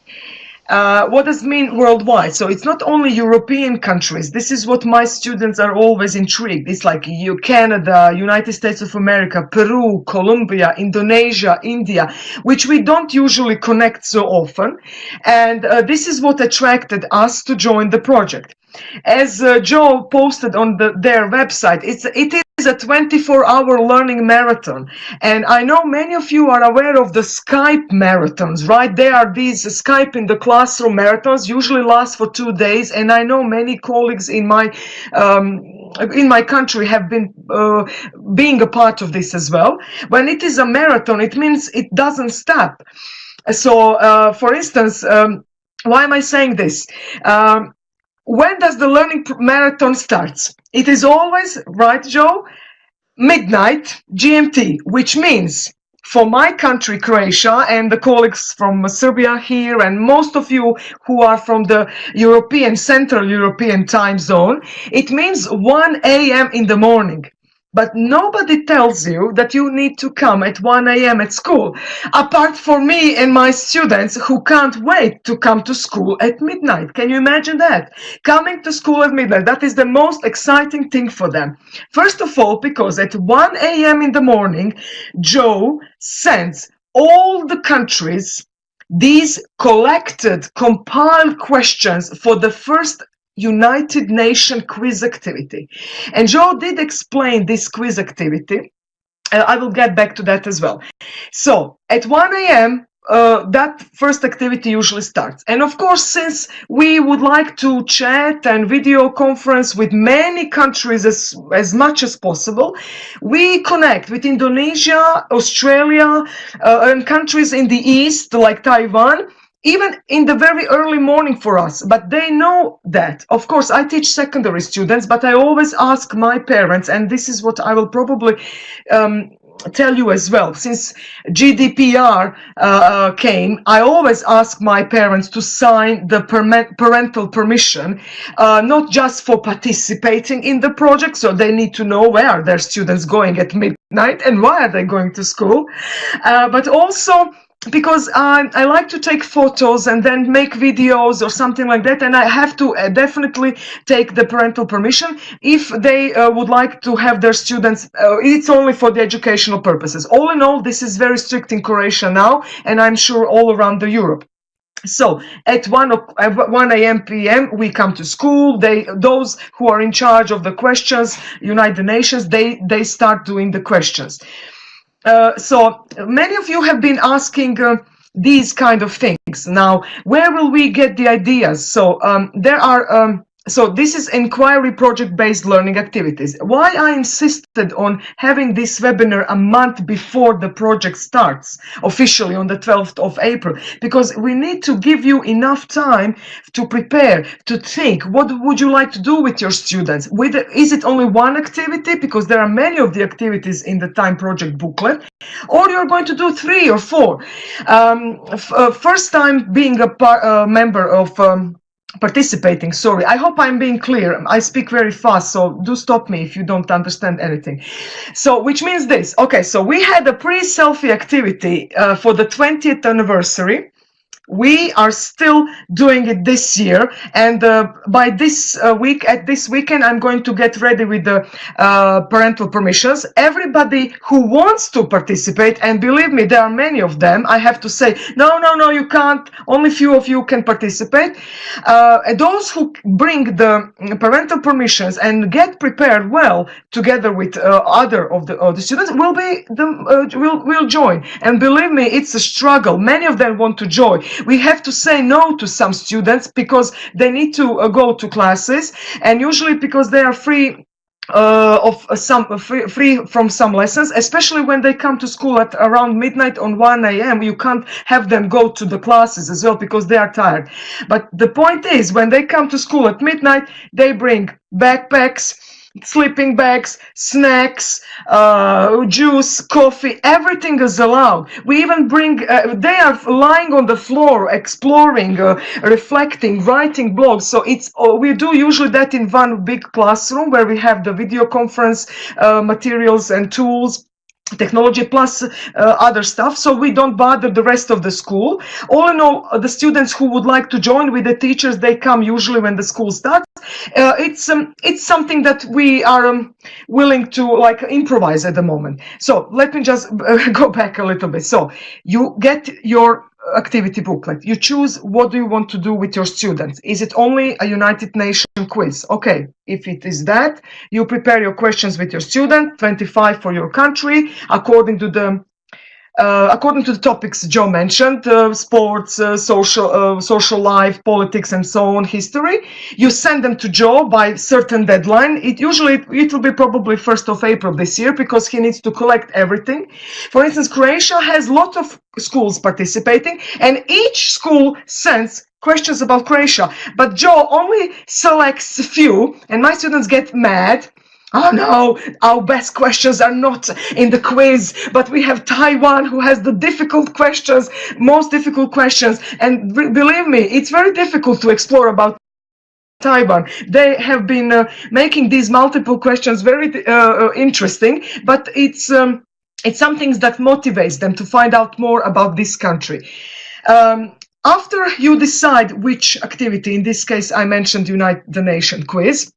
What does it mean worldwide? So it's not only European countries. This is what my students are always intrigued. It's like Canada, United States of America, Peru, Colombia, Indonesia, India, which we don't usually connect so often. And this is what attracted us to join the project. As Joe posted on their website, it is a 24-hour learning marathon, and I know many of you are aware of the Skype marathons, right? There are these Skype in the classroom marathons, usually last for 2 days, and I know many colleagues in my country have been being a part of this as well. When it is a marathon, it means it doesn't stop. So, for instance, why am I saying this? When does the learning marathon starts? It is always, right, Joe? Midnight GMT, which means for my country, Croatia, and the colleagues from Serbia here, and most of you who are from the Central European time zone, it means 1 a.m. in the morning. But nobody tells you that you need to come at 1 a.m. at school, apart from me and my students who can't wait to come to school at midnight. Can you imagine that? Coming to school at midnight, that is the most exciting thing for them. First of all, because at 1 a.m. in the morning, Joe sends all the countries these collected, compiled questions for the first United Nations quiz activity. And Joe did explain this quiz activity. I will get back to that as well. So at 1 a.m., that first activity usually starts. And of course, since we would like to chat and video conference with many countries as much as possible, we connect with Indonesia, Australia, and countries in the East like Taiwan, even in the very early morning for us, but they know that. Of course, I teach secondary students, but I always ask my parents, and this is what I will probably tell you as well. Since GDPR came, I always ask my parents to sign the parental permission, not just for participating in the project, so they need to know where are their students going at midnight and why are they going to school, but also because I like to take photos and then make videos or something like that, and I have to definitely take the parental permission if they would like to have their students. It's only for the educational purposes. All in all, this is very strict in Croatia now, and I'm sure all around Europe. So at 1 a.m. p.m. we come to school. Those who are in charge of the questions, United Nations, they start doing the questions. So many of you have been asking these kind of things. Now, where will we get the ideas? So there are So this is inquiry project-based learning activities. Why I insisted on having this webinar a month before the project starts officially on the 12th of April, because we need to give you enough time to prepare, to think, what would you like to do with your students? Is it only one activity? Because there are many of the activities in the time project booklet, or you're going to do 3 or 4. First time being a member of participating, sorry, I hope I'm being clear. I speak very fast, so do stop me if you don't understand anything. So, which means this. Okay, so we had a pre-selfie activity for the 20th anniversary. We are still doing it this year, and by this this weekend, I'm going to get ready with the parental permissions. Everybody who wants to participate, and believe me, there are many of them, I have to say, no, you can't. Only few of you can participate. Those who bring the parental permissions and get prepared well together with other of the students will join. And believe me, it's a struggle. Many of them want to join. We have to say no to some students because they need to go to classes, and usually because they are free from some lessons, especially when they come to school at around midnight on 1 a.m. You can't have them go to the classes as well because they are tired. But the point is, when they come to school at midnight, they bring backpacks, sleeping bags, snacks, juice, coffee, everything is allowed. We even bring, they are lying on the floor, exploring, reflecting, writing blogs. So we do usually that in one big classroom where we have the video conference materials and tools. technology plus other stuff, so we don't bother the rest of the school. All in all, the students who would like to join with the teachers, they come usually when the school starts. It's something that we are willing to like improvise at the moment. So let me just go back a little bit. So you get your activity booklet. You choose what do you want to do with your students. Is it only a United Nations quiz? Okay, if it is that, you prepare your questions with your student, 25 for your country, according to the topics Joe mentioned, sports, social life, politics, and so on, history. You send them to Joe by certain deadline. It will be probably 1st of April this year, because he needs to collect everything. For instance, Croatia has a lot of schools participating, and each school sends questions about Croatia, but Joe only selects a few, and my students get mad. Oh no, our best questions are not in the quiz, but we have Taiwan who has the difficult questions, most difficult questions. And believe me, it's very difficult to explore about Taiwan. They have been making these multiple questions very interesting, but it's something that motivates them to find out more about this country. After you decide which activity, in this case I mentioned United Nations quiz,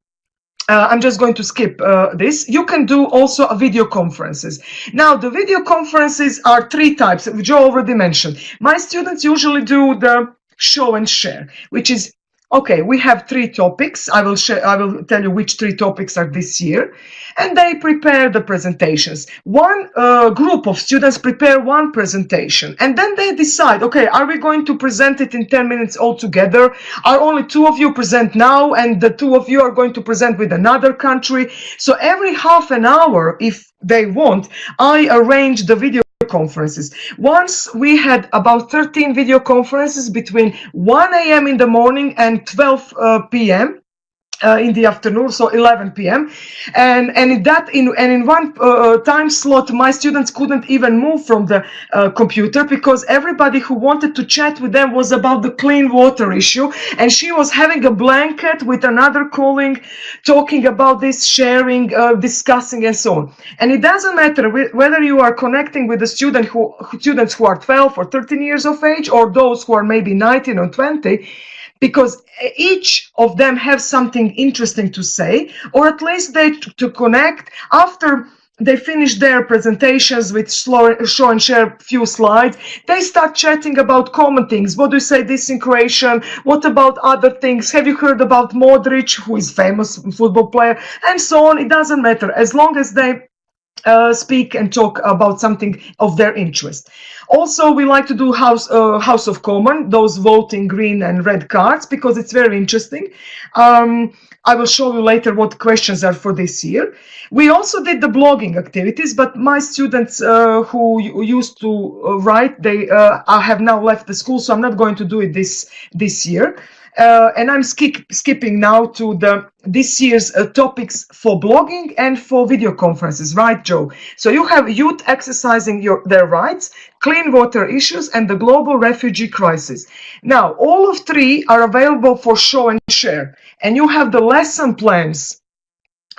I'm just going to skip this. You can do also video conferences. Now, the video conferences are 3 types, which Joe already mentioned. My students usually do the show and share, which is, okay, we have 3 topics. I will tell you which 3 topics are this year. And they prepare the presentations. One group of students prepare one presentation. And then they decide, okay, are we going to present it in 10 minutes all together? Are only 2 of you present now, and the 2 of you are going to present with another country? So every half an hour, if they want, I arrange the video conferences. Once we had about 13 video conferences between 1 a.m. in the morning and 12 p.m. In the afternoon, so 11 p.m. And in one time slot, my students couldn't even move from the computer, because everybody who wanted to chat with them was about the clean water issue, and she was having a blanket with another colleague, talking about this, sharing, discussing, and so on. And it doesn't matter whether you are connecting with the students who are 12 or 13 years of age, or those who are maybe 19 or 20, because each of them have something interesting to say, or at least they to connect after they finish their presentations with show and share few slides. They start chatting about common things. What do you say this in Croatian? What about other things? Have you heard about Modric, who is famous football player? And so on. It doesn't matter, as long as they speak and talk about something of their interest. Also, we like to do House of Common, those voting green and red cards, because it's very interesting. I will show you later what questions are for this year. We also did the blogging activities, but my students who used to write, they have now left the school, so I'm not going to do it this year. And I'm skipping now to this year's topics for blogging and for video conferences, right, Joe? So you have youth exercising their rights, clean water issues, and the global refugee crisis. Now, all of 3 are available for show and share, and you have the lesson plans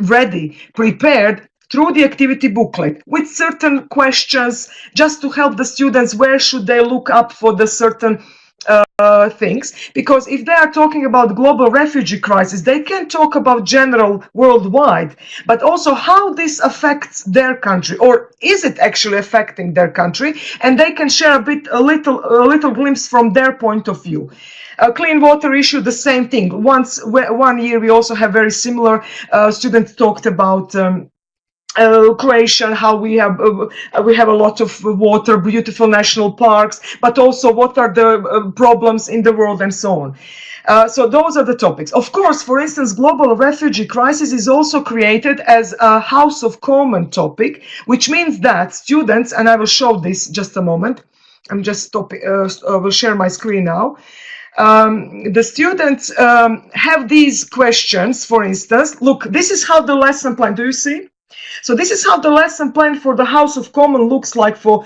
ready, prepared through the activity booklet with certain questions, just to help the students where should they look up for the certain things, because if they are talking about global refugee crisis, they can talk about general worldwide, but also how this affects their country, or is it actually affecting their country, and they can share a little glimpse from their point of view. Clean water issue, the same thing. One year we also have very similar. Students talked about Croatia, how we have a lot of water, beautiful national parks, but also what are the problems in the world, and so on. So those are the topics. Of course, for instance, global refugee crisis is also created as a House of Common topic, which means that students, and I will show this just a moment. I'm just stopping. I will share my screen now. The students have these questions. For instance, look, this is how the lesson plan. Do you see? So this is how the lesson plan for the House of Common looks like for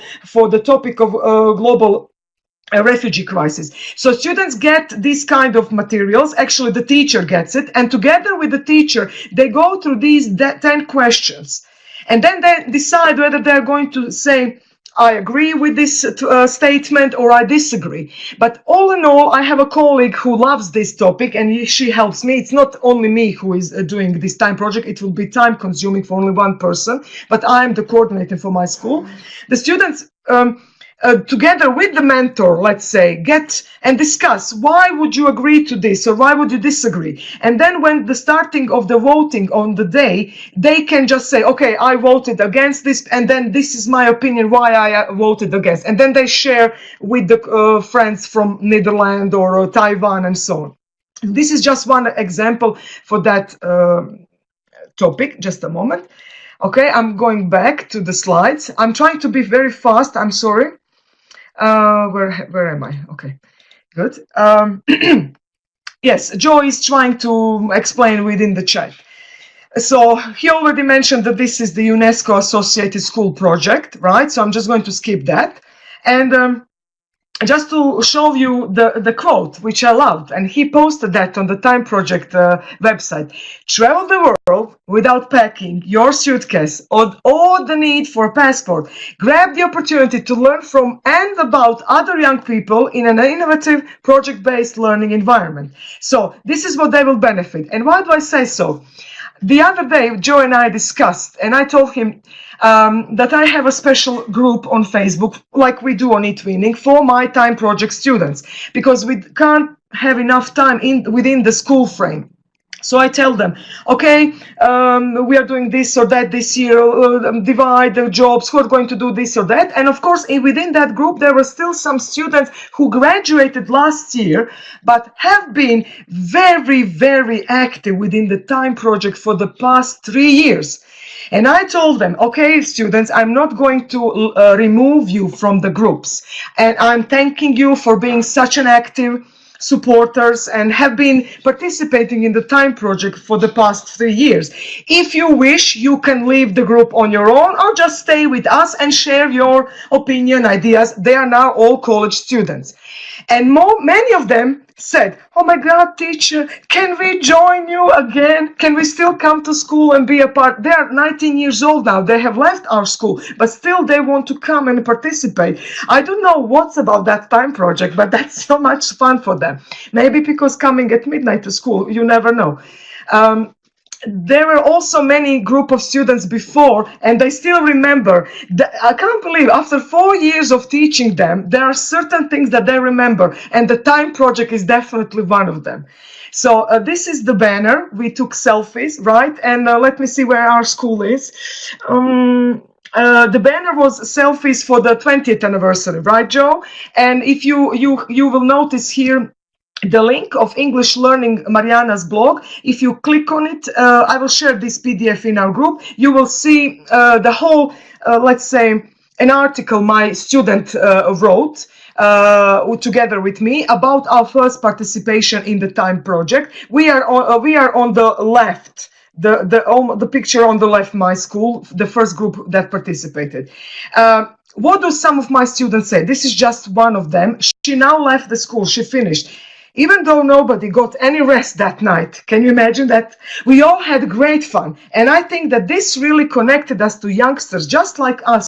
the topic of global refugee crisis. So students get these kind of materials. Actually, the teacher gets it, and together with the teacher, they go through these 10 questions. And then they decide whether they're going to say, I agree with this statement or I disagree. But all in all, I have a colleague who loves this topic and she helps me. It's not only me who is doing this time project. It will be time consuming for only one person, but I'm the coordinator for my school. The students together with the mentor, let's say, get and discuss why would you agree to this or why would you disagree. And then when the starting of the voting on the day, they can just say, okay, I voted against this, and then this is my opinion why I voted against. And then they share with the friends from Netherlands or Taiwan and so on. This is just one example for that topic. Just a moment. Okay, I'm going back to the slides. I'm trying to be very fast. I'm sorry. Where am I? Okay, good. Yes, Joe is trying to explain within the chat. So he already mentioned that this is the UNESCO associated school project, right? So I'm just going to skip that. And just to show you the quote, which I loved, and he posted that on the Time Project website. Travel the world without packing your suitcase or the need for a passport. Grab the opportunity to learn from and about other young people in an innovative project-based learning environment. So this is what they will benefit. And why do I say so? The other day, Joe and I discussed, and I told him that I have a special group on Facebook, like we do on eTwinning, for my time project students, because we can't have enough time within the school frame. So I tell them, okay, we are doing this or that this year, divide the jobs, who are going to do this or that. And of course, within that group, there were still some students who graduated last year, but have been very, very active within the time project for the past 3 years. And I told them, okay, students, I'm not going to remove you from the groups. And I'm thanking you for being such an active supporters and have been participating in the time project for the past 3 years. If you wish, you can leave the group on your own or just stay with us and share your opinion, ideas. They are now all college students. And many of them said, oh my God, teacher, can we join you again? Can we still come to school and be a part? They are 19 years old now. They have left our school, but still they want to come and participate. I don't know what's about that time project, but that's so much fun for them. Maybe because coming at midnight to school, you never know. There were also many group of students before, and they still remember. I can't believe after 4 years of teaching them, there are certain things that they remember, and the time project is definitely one of them. So this is the banner. We took selfies, right? And let me see where our school is. The banner was selfies for the 20th anniversary, right, Joe? And if you will notice here, the link of English Learning Mariana's blog. If you click on it, I will share this PDF in our group. You will see the whole, let's say, an article my student wrote together with me about our first participation in the time project. We are on the left. The picture on the left, my school, the first group that participated. What do some of my students say? This is just one of them. She now left the school. She finished. Even though nobody got any rest that night. Can you imagine that? We all had great fun. And I think that this really connected us to youngsters just like us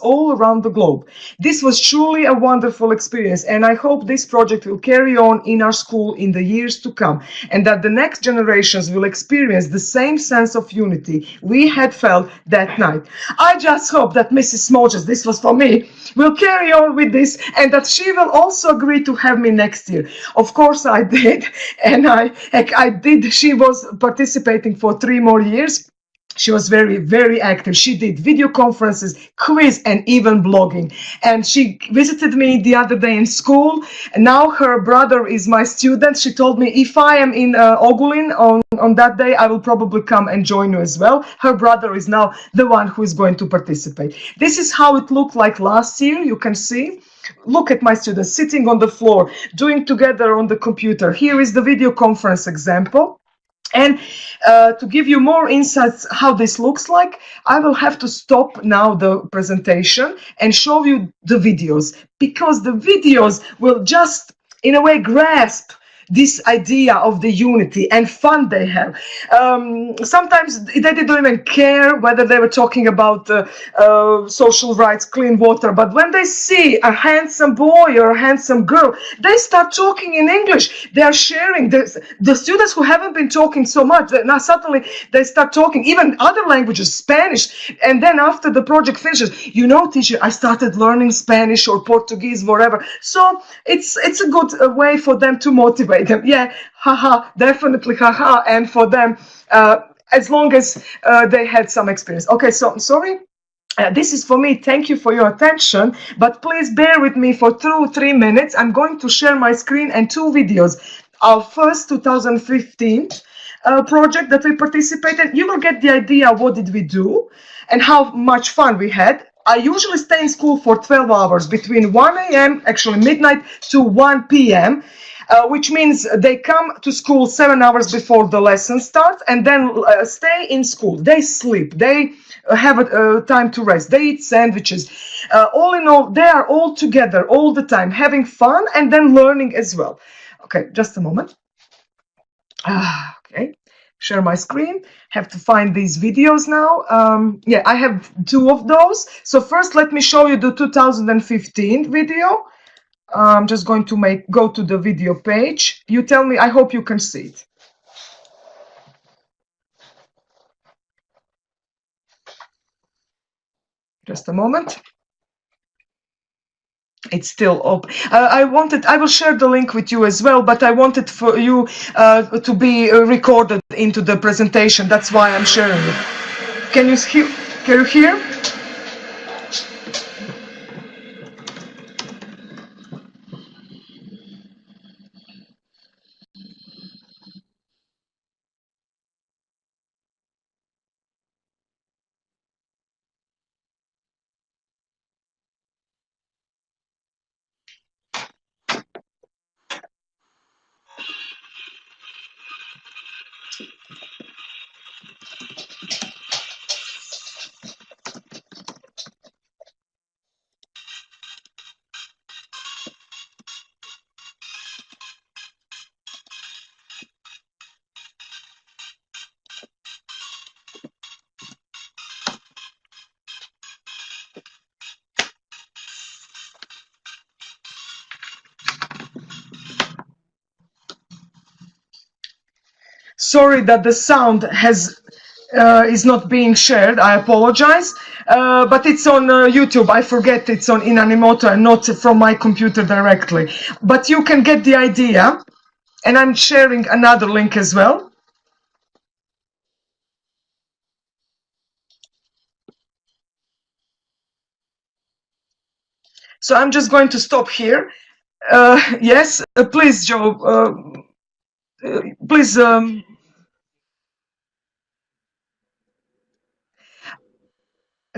all around the globe. This was truly a wonderful experience, and I hope this project will carry on in our school in the years to come, and that the next generations will experience the same sense of unity we had felt that night. I just hope that Mrs. Smolges, this was for me, will carry on with this, and that she will also agree to have me next year. Of course I did, and I did. She was participating for 3 more years. She was very, very active. She did video conferences, quiz, and even blogging. And she visited me the other day in school. And now her brother is my student. She told me if I am in Ogulin on that day, I will probably come and join you as well. Her brother is now the one who is going to participate. This is how it looked like last year. You can see. Look at my students sitting on the floor, doing together on the computer. Here is the video conference example. And to give you more insights how this looks like, I will have to stop now the presentation and show you the videos, because the videos will just, in a way, grasp this idea of the unity and fun they have. Sometimes they didn't even care whether they were talking about social rights, clean water, but when they see a handsome boy or a handsome girl, they start talking in English. They are sharing. The students who haven't been talking so much, now suddenly they start talking even other languages, Spanish, and then after the project finishes, you know, teacher, I started learning Spanish or Portuguese, whatever. So it's a good way for them to motivate them. Yeah, haha, definitely, haha, and for them, as long as they had some experience. Okay, so I'm sorry. This is for me. Thank you for your attention, but please bear with me for 2 or 3 minutes. I'm going to share my screen and 2 videos. Our first 2015 project that we participated. You will get the idea what did we do and how much fun we had. I usually stay in school for 12 hours between 1 a.m., actually midnight, to 1 p.m., which means they come to school 7 hours before the lesson starts and then stay in school. They sleep. They have a time to rest. They eat sandwiches. All in all, they are all together all the time, having fun and then learning as well. Okay, just a moment. Okay, share my screen. Have to find these videos now. Yeah, I have 2 of those. So first, let me show you the 2015 video. I'm just going to go to the video page. You tell me, I hope you can see it. Just a moment. It's still open. I will share the link with you as well, but I wanted for you to be recorded into the presentation. That's why I'm sharing it. Can you hear? Sorry that the sound is not being shared. I apologize, but it's on YouTube. I forget it's on Inanimoto and not from my computer directly. But you can get the idea, and I'm sharing another link as well. So I'm just going to stop here. Yes, please, Joe. Please.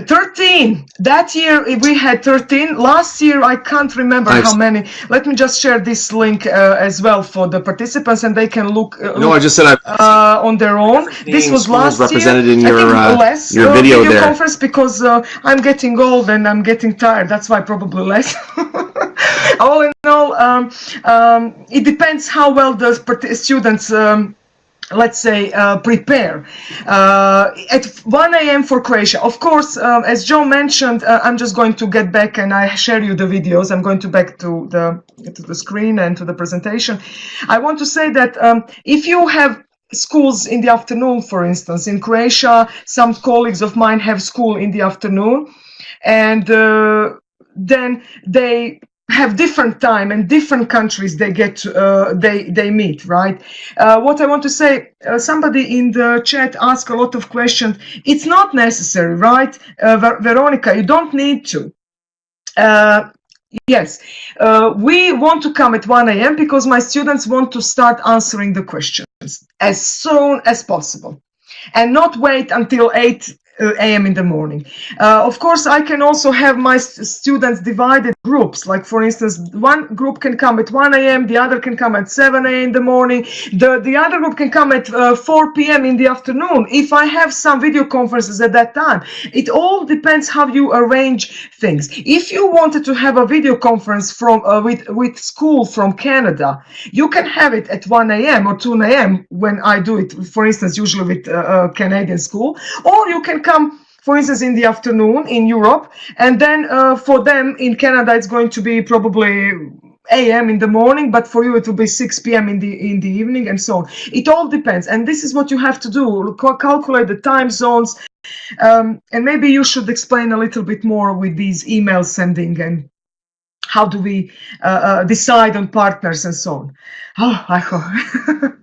13. That year we had 13. Last year I can't remember how many. Let me just share this link as well for the participants, and they can look. No, I just said on their own. This was last represented year. In your video there. Conference because I'm getting old and I'm getting tired. That's why probably less. All in all, it depends how well the students. Let's say prepare at 1 a.m. for Croatia. Of course, as Joe mentioned, I'm just going to get back and I share you the videos. I'm going to back to the screen and to the presentation. I want to say that if you have schools in the afternoon, for instance, in Croatia, some colleagues of mine have school in the afternoon, and then they have different time and different countries they get they meet, right? What I want to say, somebody in the chat asked a lot of questions. It's not necessary, right? Veronica, you don't need to. Yes, we want to come at 1 a.m. because my students want to start answering the questions as soon as possible and not wait until 8 a.m. in the morning. Of course, I can also have my students divided groups. Like, for instance, one group can come at 1 a.m., the other can come at 7 a.m. in the morning, the other group can come at 4 p.m. in the afternoon, if I have some video conferences at that time. It all depends how you arrange things. If you wanted to have a video conference from with school from Canada, you can have it at 1 a.m. or 2 a.m. when I do it, for instance, usually with Canadian school, or you can come, for instance, in the afternoon in Europe, and then for them in Canada it's going to be probably a.m. in the morning, but for you it will be 6 p.m. in the evening, and so on. It all depends, and this is what you have to do: calculate the time zones, and maybe you should explain a little bit more with these email sending and how do we decide on partners and so on. Oh, I hope.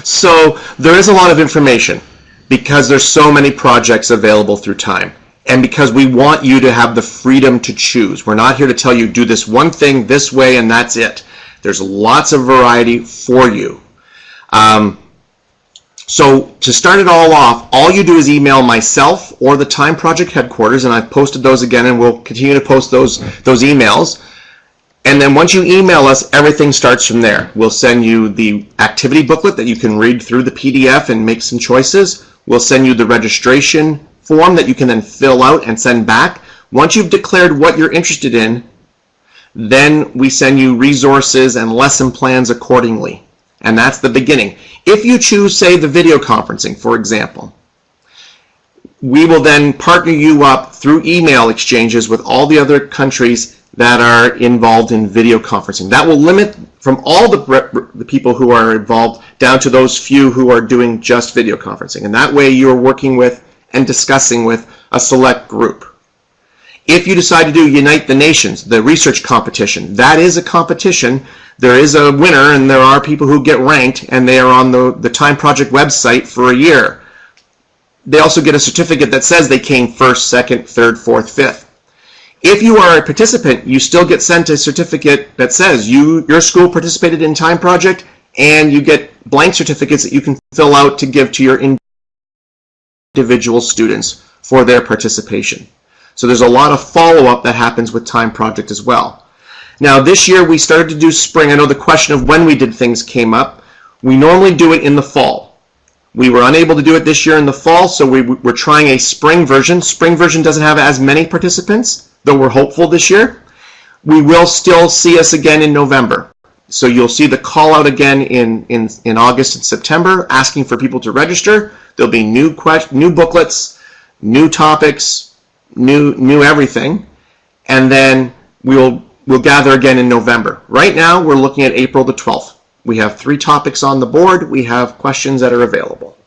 So there is a lot of information because there's so many projects available through time, and because we want you to have the freedom to choose. We're not here to tell you do this one thing this way and that's it. There's lots of variety for you. So to start it all off, all you do is email myself or the Time Project headquarters, and I've posted those again, and we'll continue to post those emails. And then once you email us, everything starts from there. We'll send you the activity booklet that you can read through the PDF and make some choices. We'll send you the registration form that you can then fill out and send back. Once you've declared what you're interested in, then we send you resources and lesson plans accordingly. And that's the beginning. If you choose, say, the video conferencing, for example, we will then partner you up through email exchanges with all the other countries that are involved in video conferencing. That will limit from all the people who are involved down to those few who are doing just video conferencing. And that way you're working with and discussing with a select group. If you decide to do Unite the Nations, the research competition, that is a competition. There is a winner, and there are people who get ranked, and they are on the Time Project website for a year. They also get a certificate that says they came first, second, third, fourth, fifth. If you are a participant, you still get sent a certificate that says your school participated in Time Project, and you get blank certificates that you can fill out to give to your individual students for their participation. So there's a lot of follow-up that happens with Time Project as well. Now this year we started to do spring. I know the question of when we did things came up. We normally do it in the fall. We were unable to do it this year in the fall, so we're trying a spring version. Spring version doesn't have as many participants, though we're hopeful this year. We will still see us again in November. So you'll see the call out again in August and September, asking for people to register. There'll be new booklets, new topics, new everything, and then we'll gather again in November. Right now we're looking at April the 12th. We have 3 topics on the board. We have questions that are available.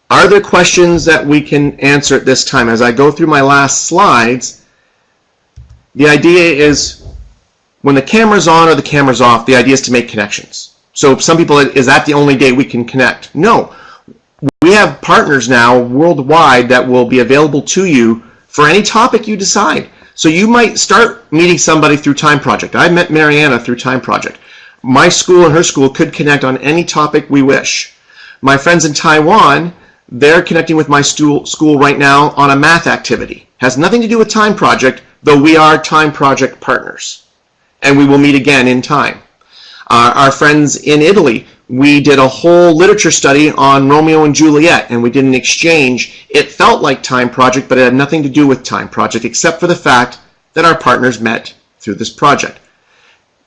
Are there questions that we can answer at this time? As I go through my last slides, the idea is when the camera's on or the camera's off, the idea is to make connections. So some people, is that the only day we can connect? No. We have partners now worldwide that will be available to you for any topic you decide. So you might start meeting somebody through Time Project. I met Mariana through Time Project. My school and her school could connect on any topic we wish. My friends in Taiwan, they're connecting with my school right now on a math activity. Has nothing to do with Time Project, though we are Time Project partners. And we will meet again in time. Our friends in Italy, we did a whole literature study on Romeo and Juliet, and we did an exchange. It felt like Time Project, but it had nothing to do with Time Project, except for the fact that our partners met through this project.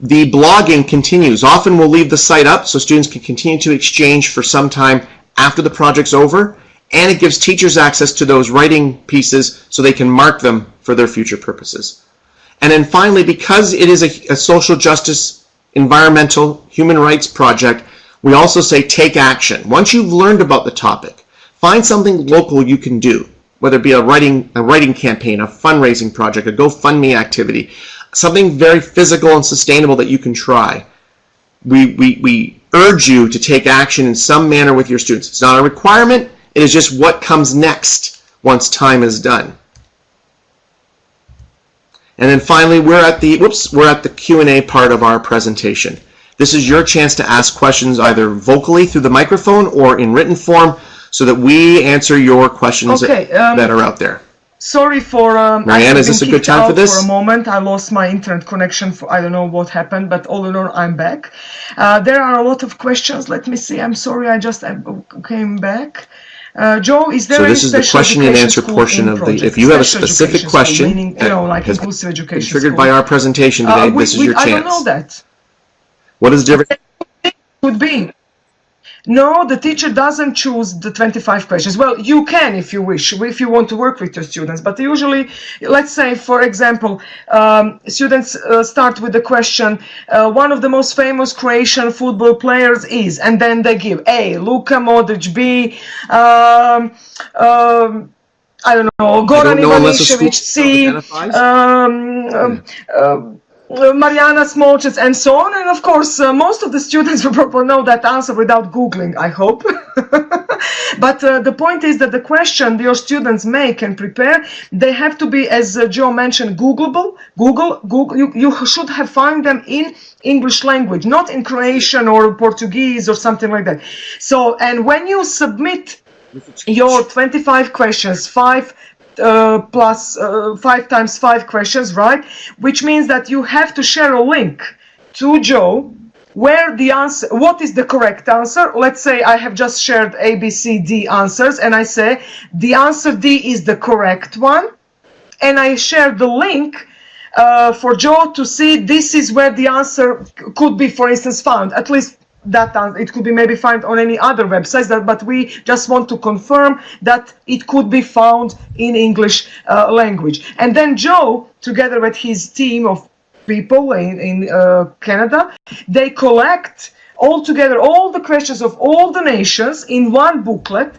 The blogging continues. Often we'll leave the site up so students can continue to exchange for some time after the project's over, and it gives teachers access to those writing pieces so they can mark them for their future purposes. And then finally, because it is a social justice, environmental, human rights project, we also say take action. Once you've learned about the topic, find something local you can do, whether it be a writing campaign, a fundraising project, a GoFundMe activity, something very physical and sustainable that you can try. We urge you to take action in some manner with your students. It's not a requirement. It is just what comes next once time is done. And then finally, we're at the Q&A part of our presentation. This is your chance to ask questions either vocally through the microphone or in written form so that we answer your questions that are out there. Sorry for Marianne, is this a good time for this? For a moment, I lost my internet connection. I don't know what happened, but all in all, I'm back. There are a lot of questions. Let me see. I'm sorry, I came back. Joe, is there so any this is the question and answer portion of the. If you have a specific question meaning, like inclusive education triggered by our presentation today, this is your chance. I don't know that. What is the difference? Could be. No, the teacher doesn't choose the 25 questions. Well, you can if you wish, if you want to work with your students. But usually, let's say, for example, students start with the question, one of the most famous Croatian football players is, and then they give A, Luka Modric, B, I don't know, Goran Ivanišević, C, Mariana Smolčec, and so on. And of course, most of the students will probably know that answer without Googling, I hope. But the point is that the question your students make and prepare, they have to be, as Joe mentioned, Googleable. You should have find them in English language, not in Croatian or Portuguese or something like that. So, and when you submit your 25 questions, 5 times 5 questions, right? Which means that you have to share a link to Joe where the answer, what is the correct answer. Let's say I have just shared A, B, C, D answers, and I say the answer D is the correct one, and I share the link for Joe to see this is where the answer could be, for instance, found. At least that it could be maybe found on any other websites, but we just want to confirm that it could be found in English language. And then Joe, together with his team of people in Canada, they collect all together all the questions of all the nations in one booklet.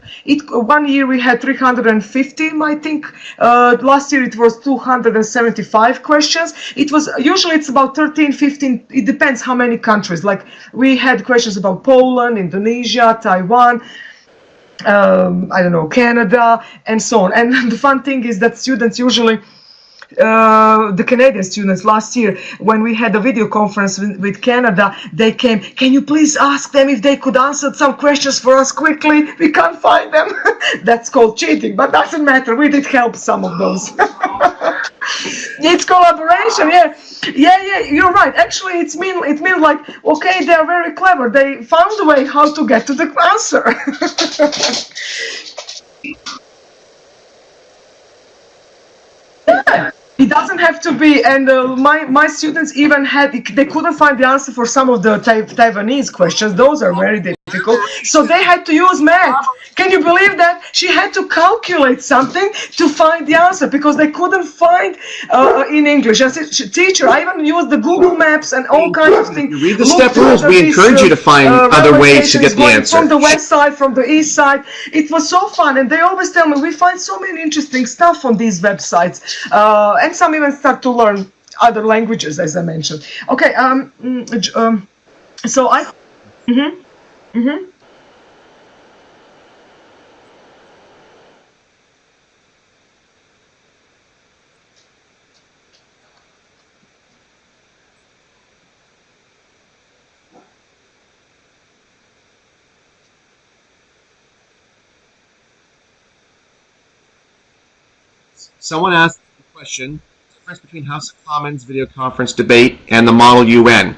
One year we had 350, I think. Last year it was 275 questions. It was usually it's about 13, 15. It depends how many countries. Like we had questions about Poland, Indonesia, Taiwan, I don't know, Canada, and so on. And the fun thing is that students usually. The Canadian students last year, when we had a video conference with Canada, they came, can you please ask them if they could answer some questions for us quickly? We can't find them. That's called cheating, but doesn't matter. We did help some of those. It's collaboration, yeah. Yeah, you're right. Actually, it means like, okay, they are very clever. They found a way how to get to the answer. Yeah. It doesn't have to be, and my students even they couldn't find the answer for some of the Taiwanese questions. Those are very difficult. So they had to use math. Can you believe that? She had to calculate something to find the answer because they couldn't find in English. I said, teacher, I even used the Google Maps and all kinds of things. You read the step rules. We encourage you to find other ways to get the answer. From the west side, from the east side. It was so fun, and they always tell me we find so many interesting stuff on these websites. And some even start to learn other languages, as I mentioned. Okay, so I. Someone asked the question, the difference between House of Commons video conference debate and the Model UN.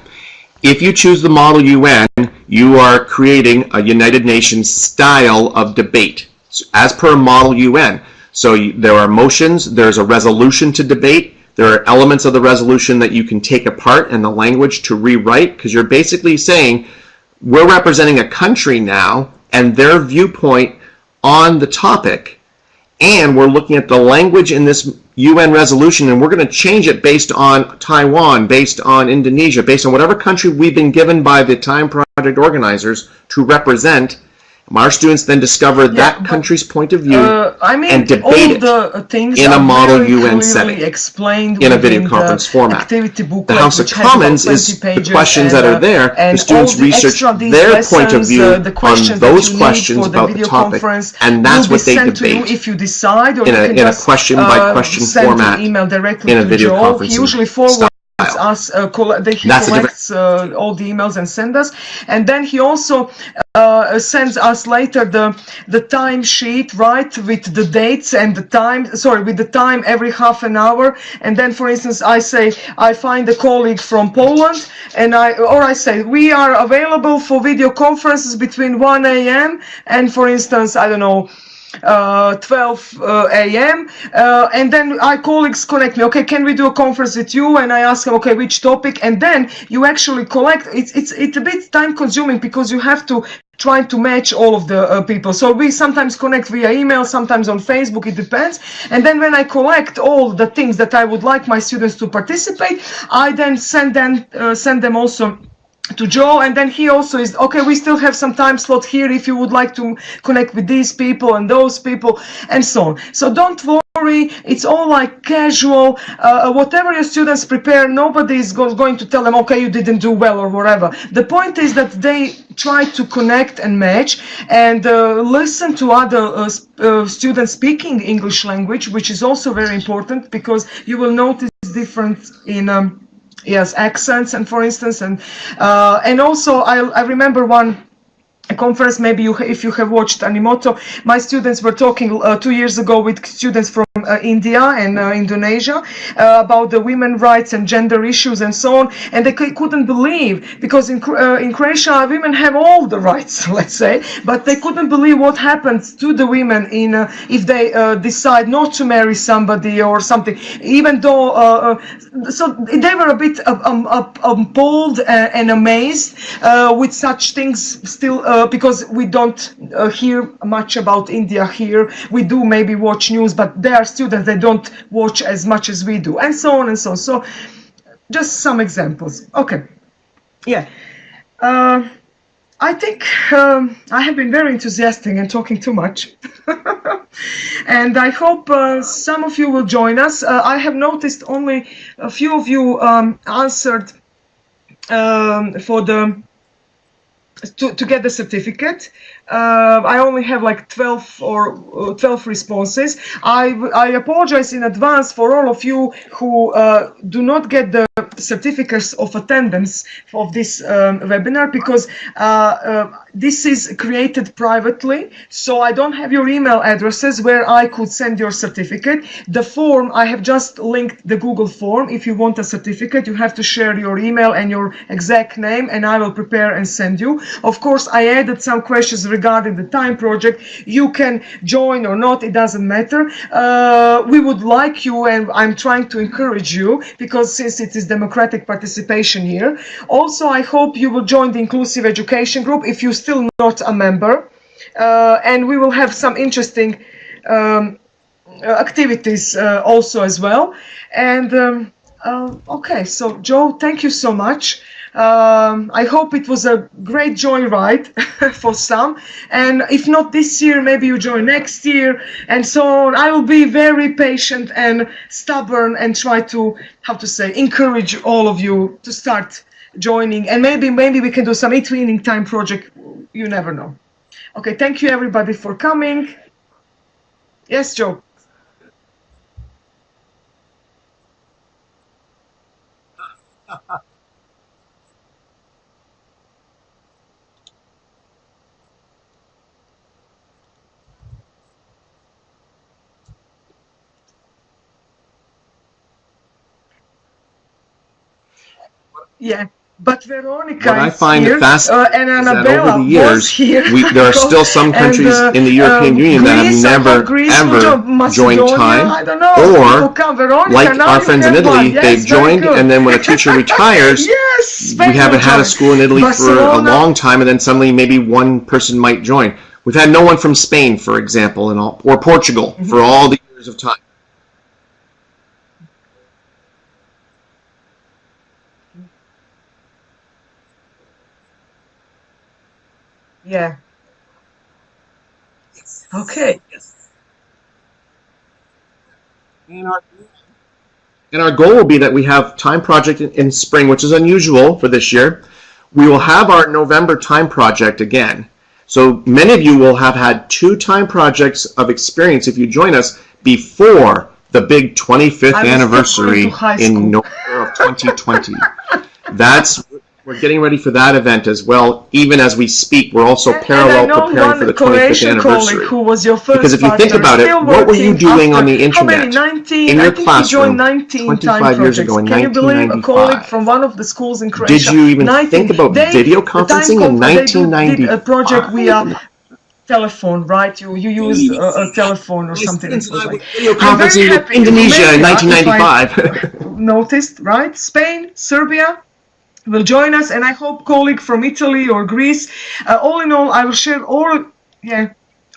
If you choose the Model UN, you are creating a United Nations style of debate, as per Model UN. So there are motions, there's a resolution to debate, there are elements of the resolution that you can take apart and the language to rewrite, because you're basically saying, we're representing a country now and their viewpoint on the topic, and we're looking at the language in this UN resolution, and we're going to change it based on Taiwan, based on Indonesia, based on whatever country we've been given by the Time Project organizers to represent, Our students then discover that country's point of view I mean, and debate all it the things in a are model very UN clearly setting explained in a within video conference the format. activity booklet, The House of which has about Commons 20 is the pages, questions that are there. The and students all the research extra these their lessons, point of view the on questions those that you questions need for the about the video topic, conference and that's will be what they sent to you debate if you decide, or in you a, can in a just question-by-question send format an email directly in a to video Joe. He conferencing usually forwards style. us, he That's a different. collects all the emails and sends us, and then he also sends us later the time sheet, right, with the dates and the time, sorry, with the time every half an hour. And then, for instance, I say I find a colleague from Poland, and I say we are available for video conferences between 1 a.m. and, for instance, I don't know, 12 a.m. And then our colleagues connect me. Okay, can we do a conference with you? And I ask them, okay, which topic? And then you actually collect. It's a bit time consuming because you have to try to match all of the people. So we sometimes connect via email, sometimes on Facebook. It depends. And then when I collect all the things that I would like my students to participate, I then send them also to Joe, and then he also is okay. We still have some time slot here if you would like to connect with these people and those people and so on. So don't worry, it's all like casual. Whatever your students prepare, nobody is going to tell them, okay, you didn't do well or whatever. The point is that they try to connect and match and listen to other students speaking English language, which is also very important because you will notice difference in yes, accents, and for instance, and also I remember one conference, maybe if you have watched Animoto, my students were talking 2 years ago with students from India and Indonesia about the women rights and gender issues and so on, and they couldn't believe, because in Croatia women have all the rights, let's say, but they couldn't believe what happens to the women in if they decide not to marry somebody or something, even though so they were a bit appalled and amazed with such things still, because we don't hear much about India here. We do maybe watch news, but there are students that don't watch as much as we do, and so on and so on. So just some examples. Okay, yeah. I think I have been very enthusiastic and talking too much. And I hope some of you will join us. I have noticed only a few of you answered for the to get the certificate. I only have like 12 or 12 responses. I apologize in advance for all of you who do not get the certificates of attendance of this webinar, because this is created privately, so I don't have your email addresses where I could send your certificate. The form, I have just linked the Google form. If you want a certificate, you have to share your email and your exact name, and I will prepare and send you. Of course, I added some questions regarding the time project. You can join or not, it doesn't matter. We would like you, and I'm trying to encourage you, because since it is democratic participation here. Also, I hope you will join the inclusive education group if you're still not a member, and we will have some interesting activities also as well. And okay, so Joe, thank you so much. I hope it was a great joyride for some, and if not this year, maybe you join next year, and so on. I will be very patient and stubborn and try to, how to say, encourage all of you to start joining, and maybe we can do some eTwinning time project. You never know. Okay, thank you everybody for coming. Yes, Joe. Yeah, but Veronica What I is find here, fascinating and is that Annabella over the years, was here. there are still some countries in the European Union that have never, ever joined time, I don't know, or, Veronica, like our friends in Italy, yes, they've joined, and then when a teacher retires, yes, we haven't had a school in Italy for a long time, and then suddenly maybe one person might join. We've had no one from Spain, for example, or Portugal for all the years of time. Yeah. Okay. And our goal will be that we have time project in spring, which is unusual for this year. We will have our November time project again. So many of you will have had 2 time projects of experience if you join us before the big 25th anniversary in November of 2020. We're getting ready for that event as well. Even as we speak, we're also parallel preparing for the 25th anniversary. Who was your first because if you think about it, what were you doing on the internet in your classroom 25 years ago in 1995? Can you believe a colleague from one of the schools in Croatia? Did you even think about video conferencing in 1990? A project via telephone, right? You use a telephone or something. Video conferencing with Indonesia in 1995. Noticed, right? Spain, Serbia will join us, and I hope colleague from Italy or Greece. All in all, I will share all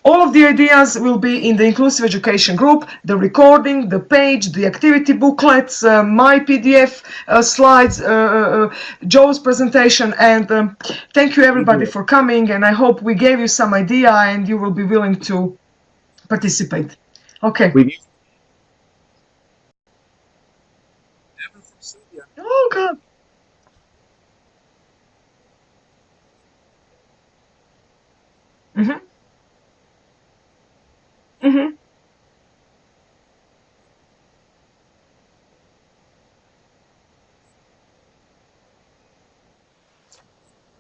of the ideas will be in the Inclusive Education group, the recording, the page, the activity booklets, my PDF slides, Joe's presentation, and thank you everybody for coming, and I hope we gave you some idea and you will be willing to participate. Okay. Oh God.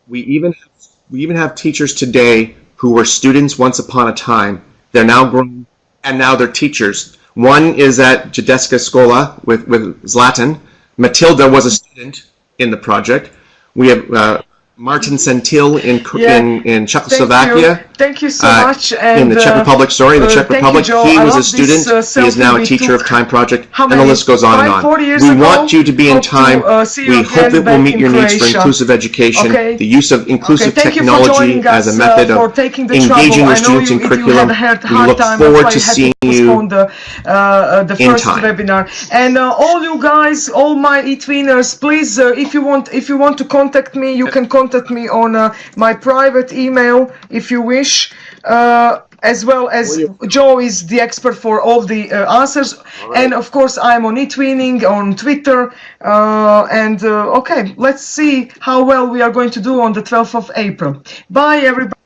We even have teachers today who were students once upon a time. They're now grown, and now they're teachers. One is at Jadecka Szkola with Zlatan. Matilda was a student in the project. We have Martin Sentil in Czechoslovakia. Thank you so much. And, in the Czech Republic, the Czech Republic. He was a student. He is now a teacher of Time Project, and the list goes on and on. We want you to be in time. We hope it will meet your needs for inclusive education, the use of inclusive technology as a method of engaging your students in curriculum. We look forward to seeing you in time. Webinar. And all you guys, all my eTwinners, please, if you want to contact me, you can contact me on my private email if you wish. As well as Joe is the expert for all the answers, and of course I'm on eTwinning on Twitter, okay, let's see how well we are going to do on the 12th of April. Bye everybody.